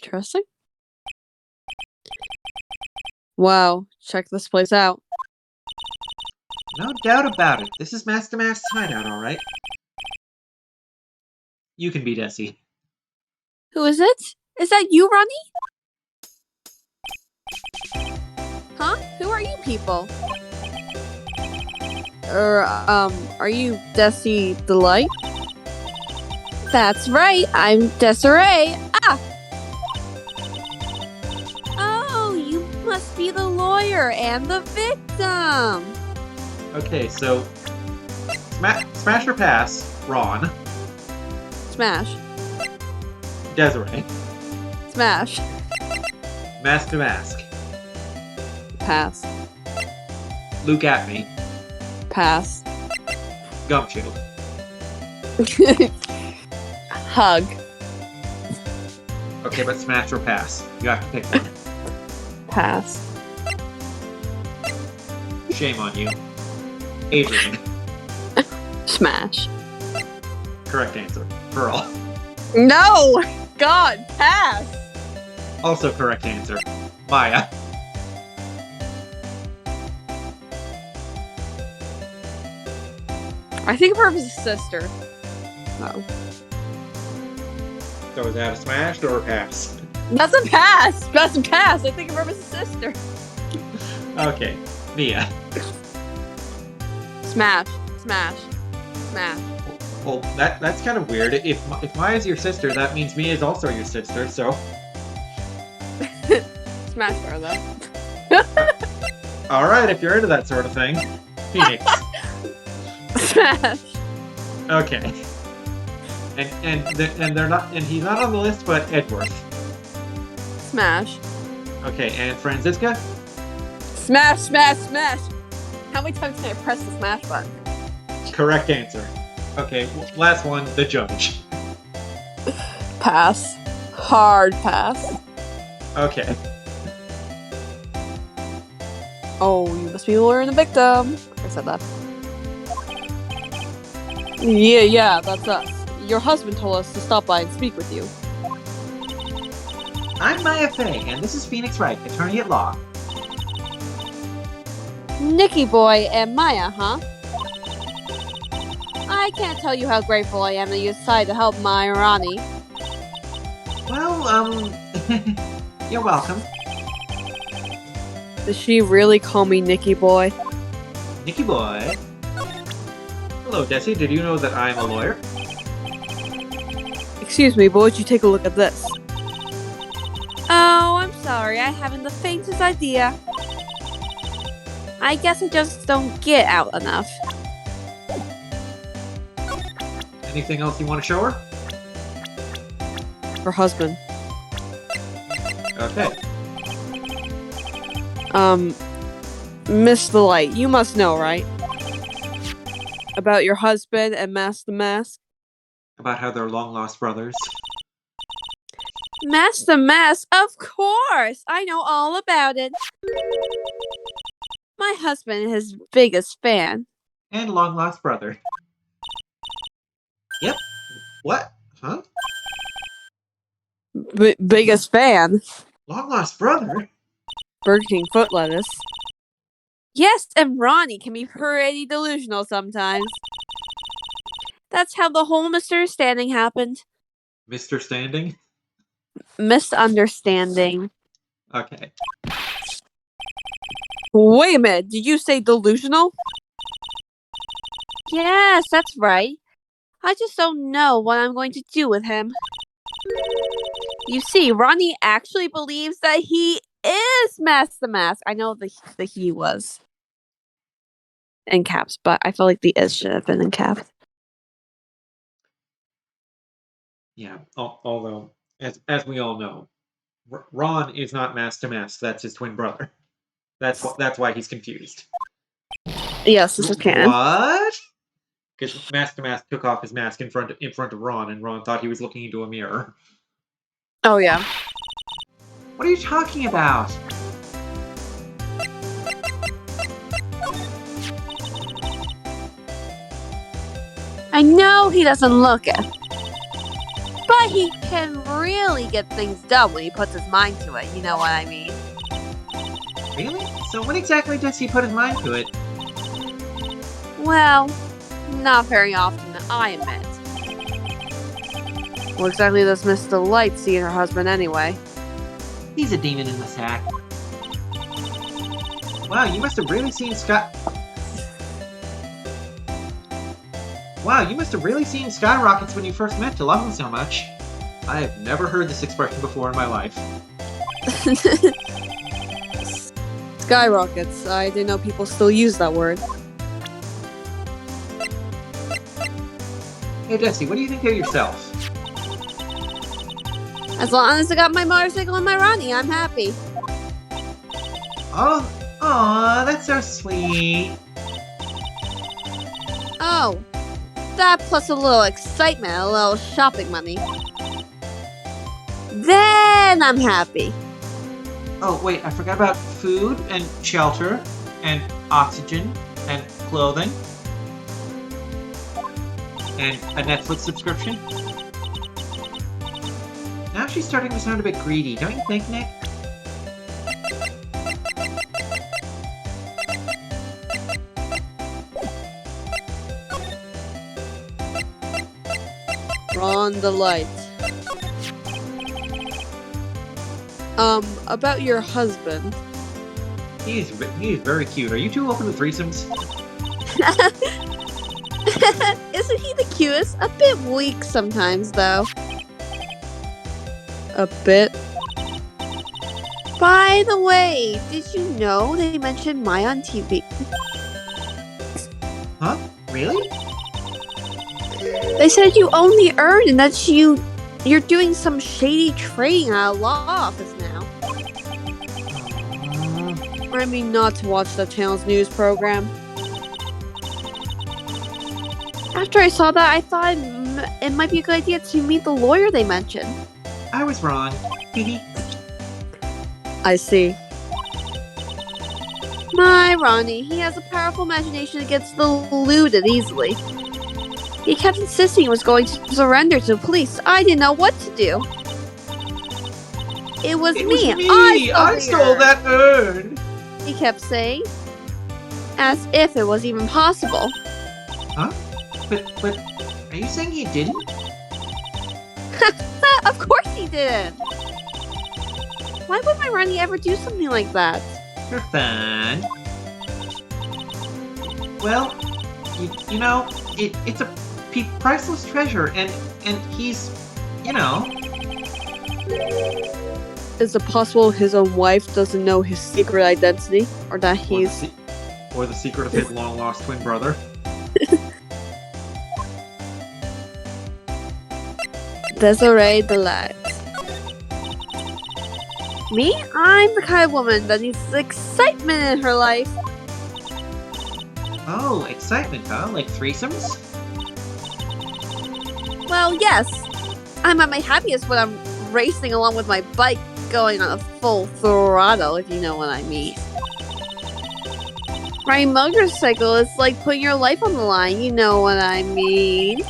Interesting. Wow, check this place out.
No doubt about it. This is Mask's hideout, alright. You can be Desi.
Who is it? Is that you, Ronnie? Huh? Who are you people?
Are you Desi DeLite?
That's right, I'm Desiree. Ah! Oh, you must be the lawyer and the victim.
Okay, so... Smash or pass, Ron.
Smash.
Desiree.
Smash.
Mask to Mask.
Pass.
Luke at me.
Pass.
Gumshoe.
Hug.
Okay, but smash or pass. You have to pick one.
Pass.
Shame on you. Adrian.
Smash.
Correct answer. Pearl.
No! God, pass!
Also correct answer. Maya.
I think of her as a sister. Oh.
So is that a smash or a pass?
That's a pass! That's a pass! I think of her as a sister.
Okay. Mia.
Smash. Smash. Smash.
Well, that's kind of weird. If Maya's your sister, that means Mia is also your sister, so...
Smash her, though.
Alright, if you're into that sort of thing. Phoenix.
Smash.
Okay. And they're not, and he's not on the list, but Edworth.
Smash.
Okay, and Franziska?
Smash, smash, smash! How many times can I press the smash button?
Correct answer. Okay, last one, the judge.
Pass. Hard pass.
Okay.
Oh, you must be the lawyer and the victim. I said that. Yeah, that's us. Your husband told us to stop by and speak with you.
I'm Maya Fey, and this is Phoenix Wright, attorney at law.
Nicky boy and Maya, huh?
I can't tell you how grateful I am that you decided to help my Ronnie.
Well, you're welcome.
Does she really call me Nicky Boy?
Nicky boy. Hello, Desi. Did you know that I'm a lawyer?
Excuse me, but would you take a look at this? Oh, I'm sorry. I haven't the faintest idea. I guess I just don't get out enough.
Anything else you want to show her?
Her husband.
Okay.
Miss DeLite, you must know, right? About your husband and Master Mask?
About how they're long-lost brothers.
Master Mask, of course! I know all about it. My husband is his biggest fan.
And long-lost brother. Yep. What? Huh?
Biggest fan?
Long-lost brother?
Burger King foot lettuce. Yes, and Ronnie can be pretty delusional sometimes. That's how the whole misunderstanding happened.
Mr. Standing?
Misunderstanding.
Okay.
Wait a minute, did you say delusional? Yes, that's right. I just don't know what I'm going to do with him. You see, Ronnie actually believes that he is Master Mask. I know the he was in caps, but I feel like the is should have been in caps.
Yeah, although, as we all know, Ron is not Master Mask. That's his twin brother. That's why he's confused.
Yes, this is canon.
What? Because Master Mask took off his mask in front of Ron, and Ron thought he was looking into a mirror.
Oh yeah.
What are you talking about?
I know he doesn't look it, but he can really get things done when he puts his mind to it. You know what I mean?
Really? So when exactly does he put his mind to it?
Well, not very often, I admit. What exactly does Miss DeLites see in her husband anyway?
He's a demon in the sack. Wow, you must have really seen Wow, you must have really seen skyrockets when you first met to love him so much. I have never heard this expression before in my life.
Skyrockets. I didn't know people still use that word.
Hey, Desi, what do you think of yourself?
As long as I got my motorcycle and my Ronnie, I'm happy.
Oh, aw, that's so sweet.
Oh, that plus a little excitement, a little shopping money. Then I'm happy.
Oh, wait, I forgot about food and shelter and oxygen and clothing and a Netflix subscription. Now she's starting to sound a bit greedy, don't you think, Nick?
Ron DeLites. About your husband.
He's very cute. Are you two open to threesomes?
Isn't he the cutest? A bit weak sometimes, though. A bit. By the way, did you know they mentioned Maya on TV?
Huh? Really?
They said you only earned and that you're doing some shady trading at a law office now. I mean, not to watch the channel's news program. After I saw that, I thought it might be a good idea to meet the lawyer they mentioned.
I was wrong.
I see. My Ronnie, he has a powerful imagination that gets deluded easily. He kept insisting he was going to surrender to the police. I didn't know what to do. It was me.
I stole that urn.
He kept saying, as if it was even possible.
Huh? But, are you saying he didn't?
Of course he didn't. Why would my Ronnie ever do something like that?
For fun. Well, you know, it's a priceless treasure, and he's, you know.
Is it possible his own wife doesn't know his secret identity, or that he's
Or the secret of his long-lost twin brother?
Desiree DeLites? Me? I'm the kind of woman that needs excitement in her life.
Oh, excitement, huh? Like threesomes?
Well, yes. I'm at my happiest when I'm racing along with my bike going on a full throttle, if you know what I mean. Riding a motorcycle is like putting your life on the line, you know what I mean.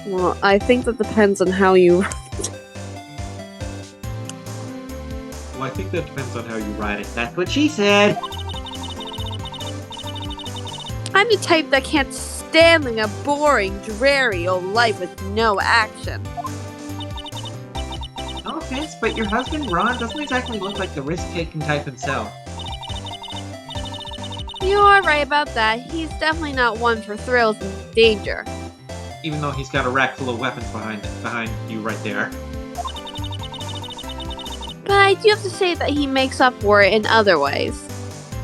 Well, I think that depends on how you...
Well, I think that depends on how you ride it. That's what she said!
I'm the type that can't stand a boring, dreary old life with no action.
No offense, but your husband, Ron, doesn't exactly look like the risk-taking type himself.
You are right about that. He's definitely not one for thrills and danger.
Even though he's got a rack full of weapons behind you right there.
But I do have to say that he makes up for it in other ways.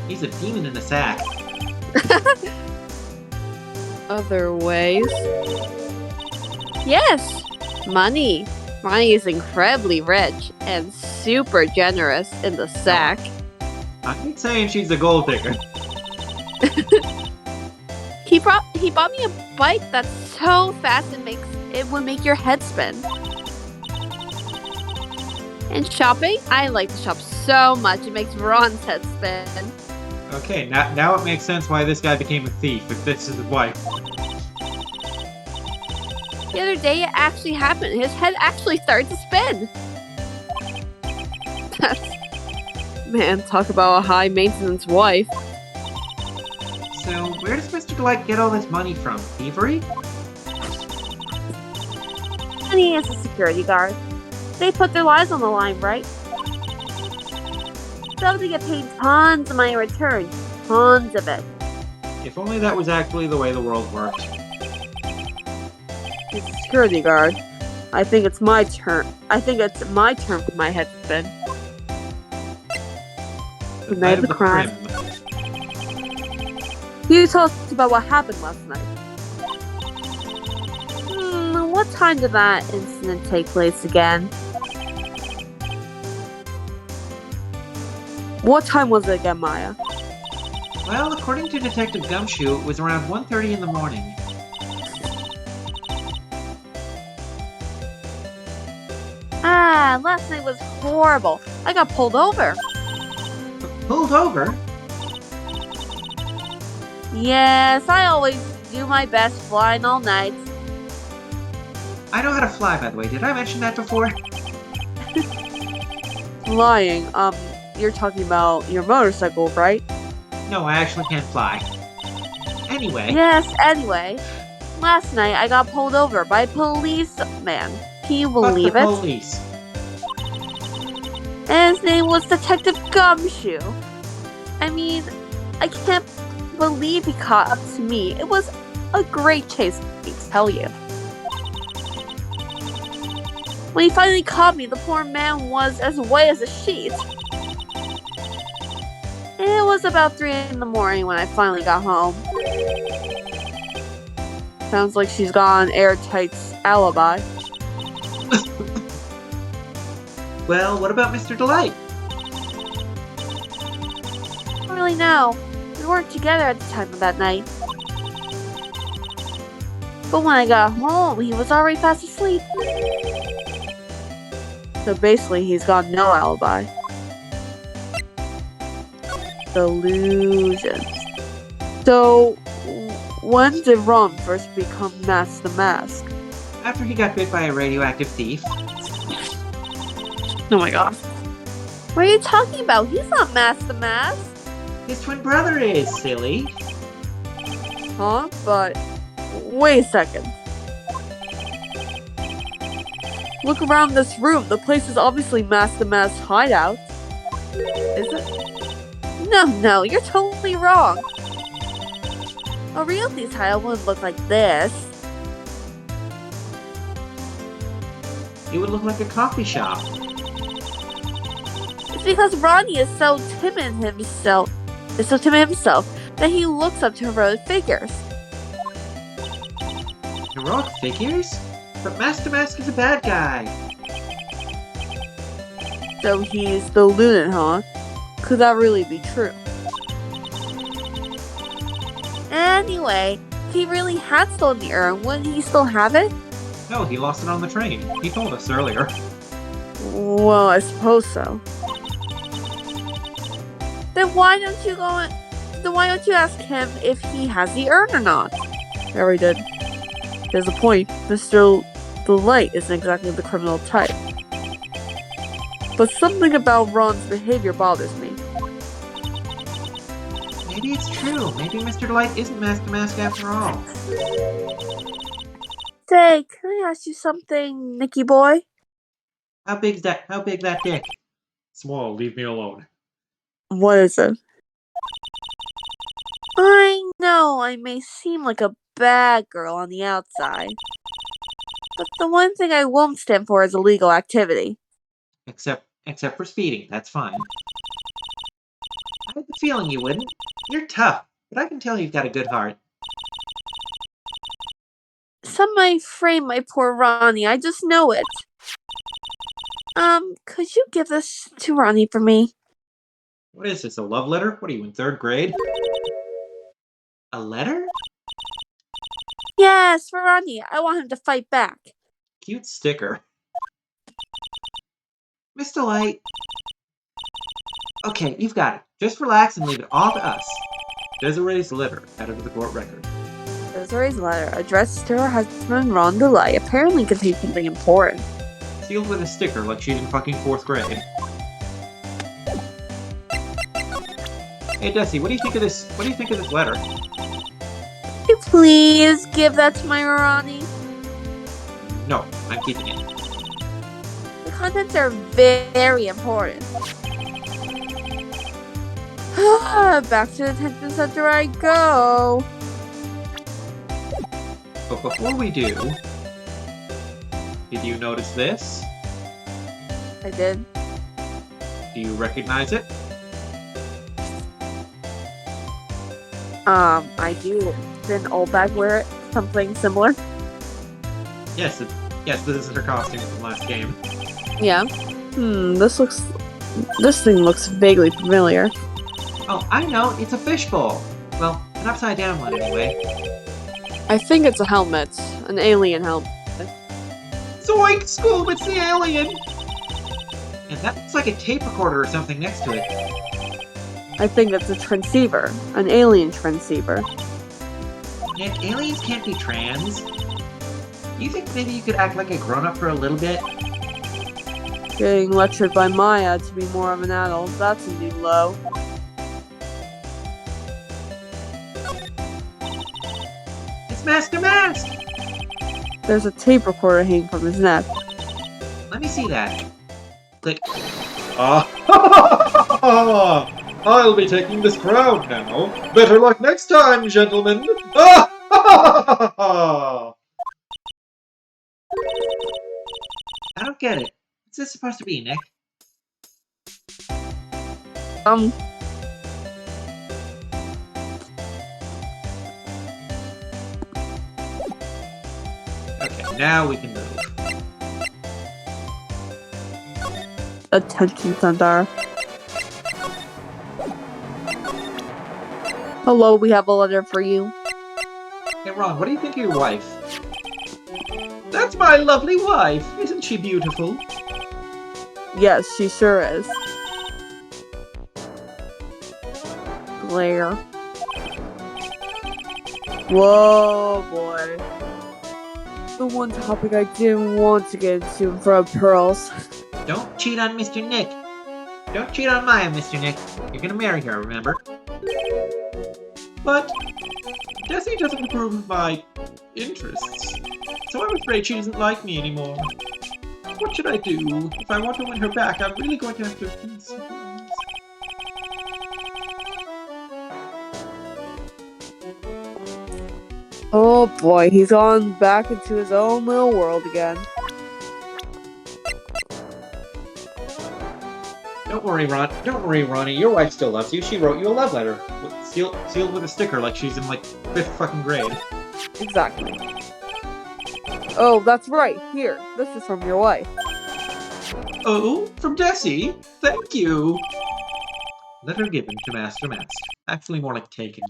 He's a demon in a sack.
Other ways? Yes! Money. Ronnie is incredibly rich and super generous in the sack.
I ain't saying she's a gold digger.
He bought me a bike that's so fast it would make your head spin. And shopping? I like to shop so much it makes Ron's head spin.
Okay, now it makes sense why this guy became a thief, if this is his wife.
The other day it actually happened. His head actually started to spin. Man, talk about a high maintenance wife.
So, where does Mr. DeLite get all this money from? Thievery?
Honey is a security guard. They put their lives on the line, right? So they get paid tons of money in return. Tons of it.
If only that was actually the way the world worked.
He's a security guard. I think it's my turn. For my head to spin.
The
night of the crime. Can you tell us about what happened last night? What time did that incident take place again? What time was it again, Maya?
Well, according to Detective Gumshoe, it was around 1:30 in the morning.
Last night was horrible. I got pulled over.
Pulled over?
Yes, I always do my best flying all night.
I know how to fly, by the way. Did I mention that before?
Flying, you're talking about your motorcycle, right?
No, I actually can't fly. Anyway.
Yes, anyway. Last night I got pulled over by a policeman. Can you believe
Fuck the
it?
police.
And his name was Detective Gumshoe. I mean, I can't believe he caught up to me. It was a great chase, I tell you. When he finally caught me, the poor man was as white as a sheet. It was about 3 in the morning when I finally got home. Sounds like she's got an airtight alibi.
Well, what about Mr. DeLite?
I don't really know. We weren't together at the time of that night. But when I got home, he was already fast asleep. So basically, he's got no alibi. Delusions. So, when did Ron first become Mask the Mask?
After he got bit by a radioactive thief.
Oh my god. What are you talking about? He's not Mask the Mask.
His twin brother is, silly.
Huh? But Wait a second. Look around this room. The place is obviously Master Mask's hideout. Is it? No, you're totally wrong. A real thief's hideout wouldn't look like this.
It would look like a coffee shop.
It's because Ronnie is so timid himself. That he looks up to heroic figures.
Heroic figures? But Master Mask is a bad guy.
So he's the lunatic, huh? Could that really be true? Anyway, if he really had stolen the urn, wouldn't he still have it?
No, he lost it on the train. He told us earlier.
Well, I suppose so. Then why don't you ask him if he has the urn or not? I already did. There's a point. Mr. DeLites isn't exactly the criminal type. But something about Ron's behavior bothers me.
Maybe it's true. Maybe Mr. DeLites isn't Master Mask after all.
Say, can I ask you something, Nicky boy?
How big that dick? Small, leave me alone.
What is it? I know I may seem like a bad girl on the outside, but the one thing I won't stand for is illegal activity.
Except for speeding, that's fine. I had the feeling you wouldn't. You're tough, but I can tell you've got a good heart.
Some might frame my poor Ronnie, I just know it. Could you give this to Ronnie for me?
What is this, a love letter? What are you, in 3rd grade? A letter?
Yes, for Ronnie. I want him to fight back.
Cute sticker. Miss DeLites. Okay, you've got it. Just relax and leave it all to us. Desiree's letter, added to the court record.
Desiree's letter, addressed to her husband Ron DeLites, apparently contains something important.
Sealed with a sticker like she's in fucking 4th grade. Hey Desi, what do you think of this? What do you think of this letter?
Could you please give that to my Ronnie?
No, I'm keeping it.
The contents are very important. Back to the detention center I go.
But before we do, did you notice this?
I did.
Do you recognize it?
I do. Didn't old bag wear it? Something similar?
Yes, this is her costume from last game.
Yeah. This thing looks vaguely familiar.
Oh, I know, it's a fishbowl. Well, an upside down one anyway.
I think it's a helmet. An alien helmet.
Zoink! School, it's the alien! And that looks like a tape recorder or something next to it.
I think it's a transceiver. An alien transceiver.
Nick, aliens can't be trans. You think maybe you could act like a grown-up for a little bit?
Getting lectured by Maya to be more of an adult, that's a new low.
It's Master Mask!
There's a tape recorder hanging from his neck.
Let me see that. Click. I'll be taking this crown now. Better luck next time, gentlemen. I don't get it. What's this supposed to be, Nick? Okay, now we can move.
Attention center. Hello, we have a letter for you.
Hey Ron, what do you think of your wife? That's my lovely wife! Isn't she beautiful?
Yes, she sure is. Glare. Whoa, boy. The one topic I didn't want to get into in front of Pearls.
Don't cheat on Mr. Nick. Don't cheat on Maya, Mr. Nick. You're gonna marry her, remember? But Desi doesn't approve of my interests, so I'm afraid she doesn't like me anymore. What should I do? If I want to win her back, I'm really going to have to...
Oh boy, he's gone back into his own little world again.
Don't worry, Ronnie. Your wife still loves you. She wrote you a love letter, sealed with a sticker, like she's in like 5th fucking grade.
Exactly. Oh, that's right. Here, this is from your wife.
Oh, from Desi? Thank you. Letter given to Master Mast. Actually, more like taken.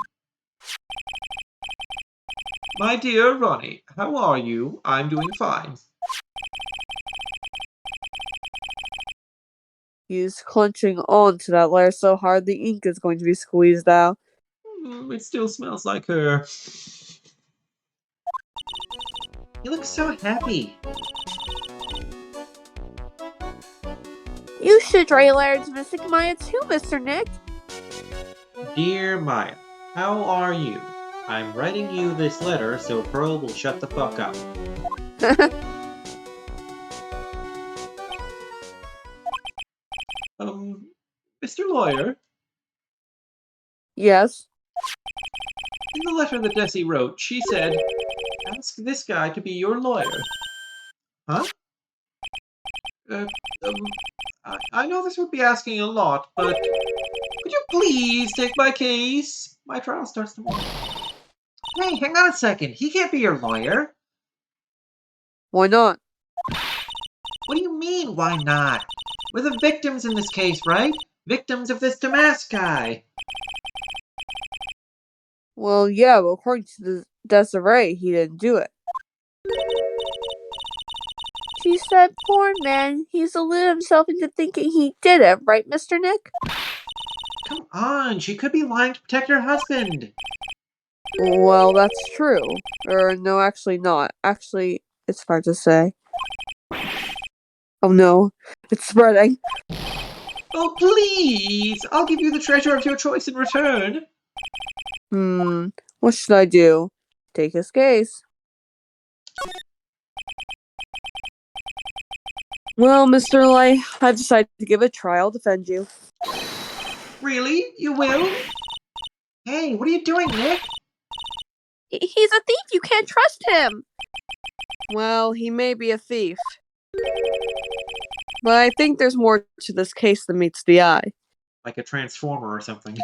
My dear Ronnie, how are you? I'm doing fine.
He's clenching on to that letter so hard the ink is going to be squeezed out.
It still smells like her. You look so happy.
You should write a letter to Mystic Maya too, Mr. Nick.
Dear Maya, how are you? I'm writing you this letter so Pearl will shut the fuck up. Mr. Lawyer?
Yes.
In the letter that Desi wrote, she said, ask this guy to be your lawyer. Huh? I know this would be asking a lot, but could you please take my case? My trial starts tomorrow. Hey, hang on a second. He can't be your lawyer.
Why not?
What do you mean, why not? We're the victims in this case, right? Victims of this Damask guy.
Well, yeah, but according to the Desiree, he didn't do it.
She said, poor man, he's deluded himself into thinking he did it, right, Mr. Nick?
Come on, she could be lying to protect her husband.
Well, that's true. Or, no, actually not. Actually, it's hard to say. Oh no, it's spreading.
Oh, please! I'll give you the treasure of your choice in return.
What should I do? Take his case. Well, Mr. Lay, I've decided to give it a try. I'll defend you.
Really? You will? Hey, what are you doing, Nick?
He's a thief, you can't trust him.
Well, he may be a thief. But I think there's more to this case than meets the eye.
Like a transformer or something.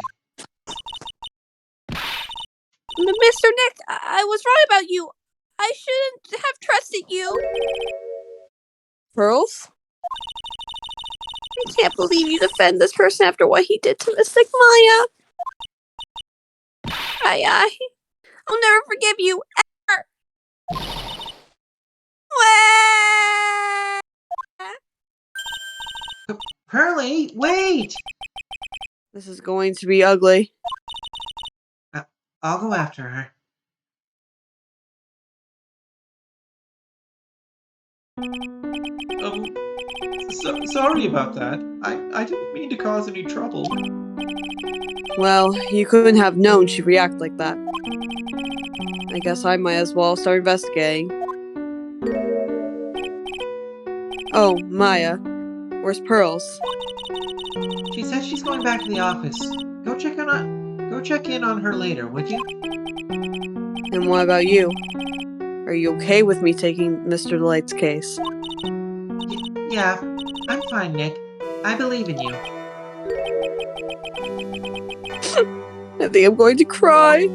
Mr. Nick, I was wrong about you. I shouldn't have trusted you.
Pearls?
I can't believe you defend this person after what he did to Mystic Maya. I'll never forgive you, ever.
Pearly, wait!
This is going to be ugly.
I'll go after her. Sorry about that. I didn't mean to cause any trouble.
Well, you couldn't have known she'd react like that. I guess I might as well start investigating. Oh, Maya. Where's Pearls?
She says she's going back to the office. Go check in on her later, would you?
And what about you? Are you okay with me taking Mr. DeLites' case?
Yeah, I'm fine, Nick. I believe in you.
I think I'm going to cry.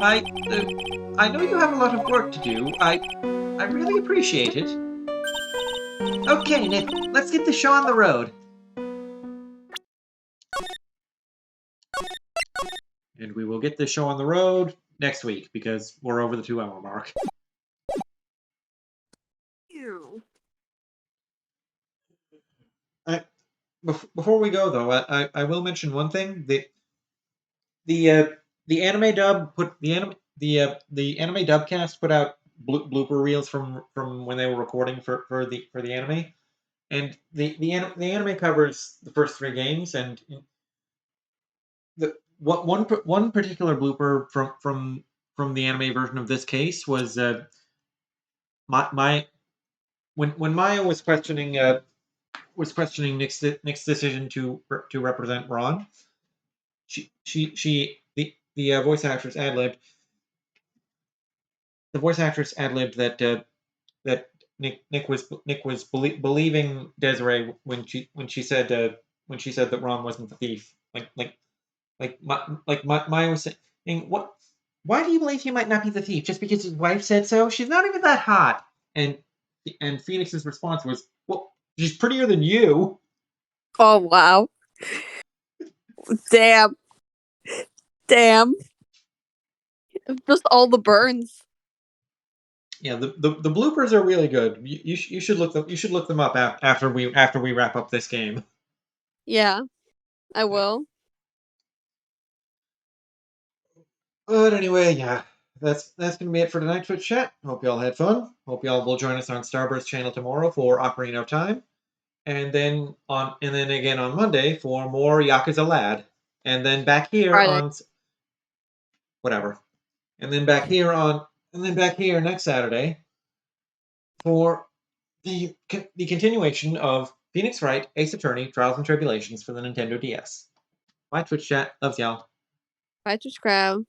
I know you have a lot of work to do. I really appreciate it. Okay, Nick, let's get the show on the road. And we will get the show on the road next week because we're over the 2-hour mark.
Ew.
Before we go though, I will mention one thing. The anime dub put the anime dubcast put out blooper reels from when they were recording for the anime, and the anime covers the first 3 games, and one particular blooper from the anime version of this case was my when Maya was questioning Nick's decision to represent Ron. The voice actress ad libbed that Nick was believing Desiree when she said that Ron wasn't the thief. Maya was saying, what? Why do you believe he might not be the thief? Just because his wife said so? She's not even that hot. And Phoenix's response was, well, she's prettier than you.
Oh wow. Damn. Just all the burns.
Yeah, the bloopers are really good. You should look them up after we wrap up this game.
Yeah, I will.
But anyway, yeah, that's gonna be it for tonight's Twitch chat. Hope y'all had fun. Hope y'all will join us on Starburst channel tomorrow for Ocarina of Time, and then again on Monday for more Yakuza Lad, and then back here
Friday.
on whatever, and then back here next Saturday for the continuation of Phoenix Wright Ace Attorney Trials and Tribulations for the Nintendo DS. My Twitch chat loves y'all.
Bye, subscribe.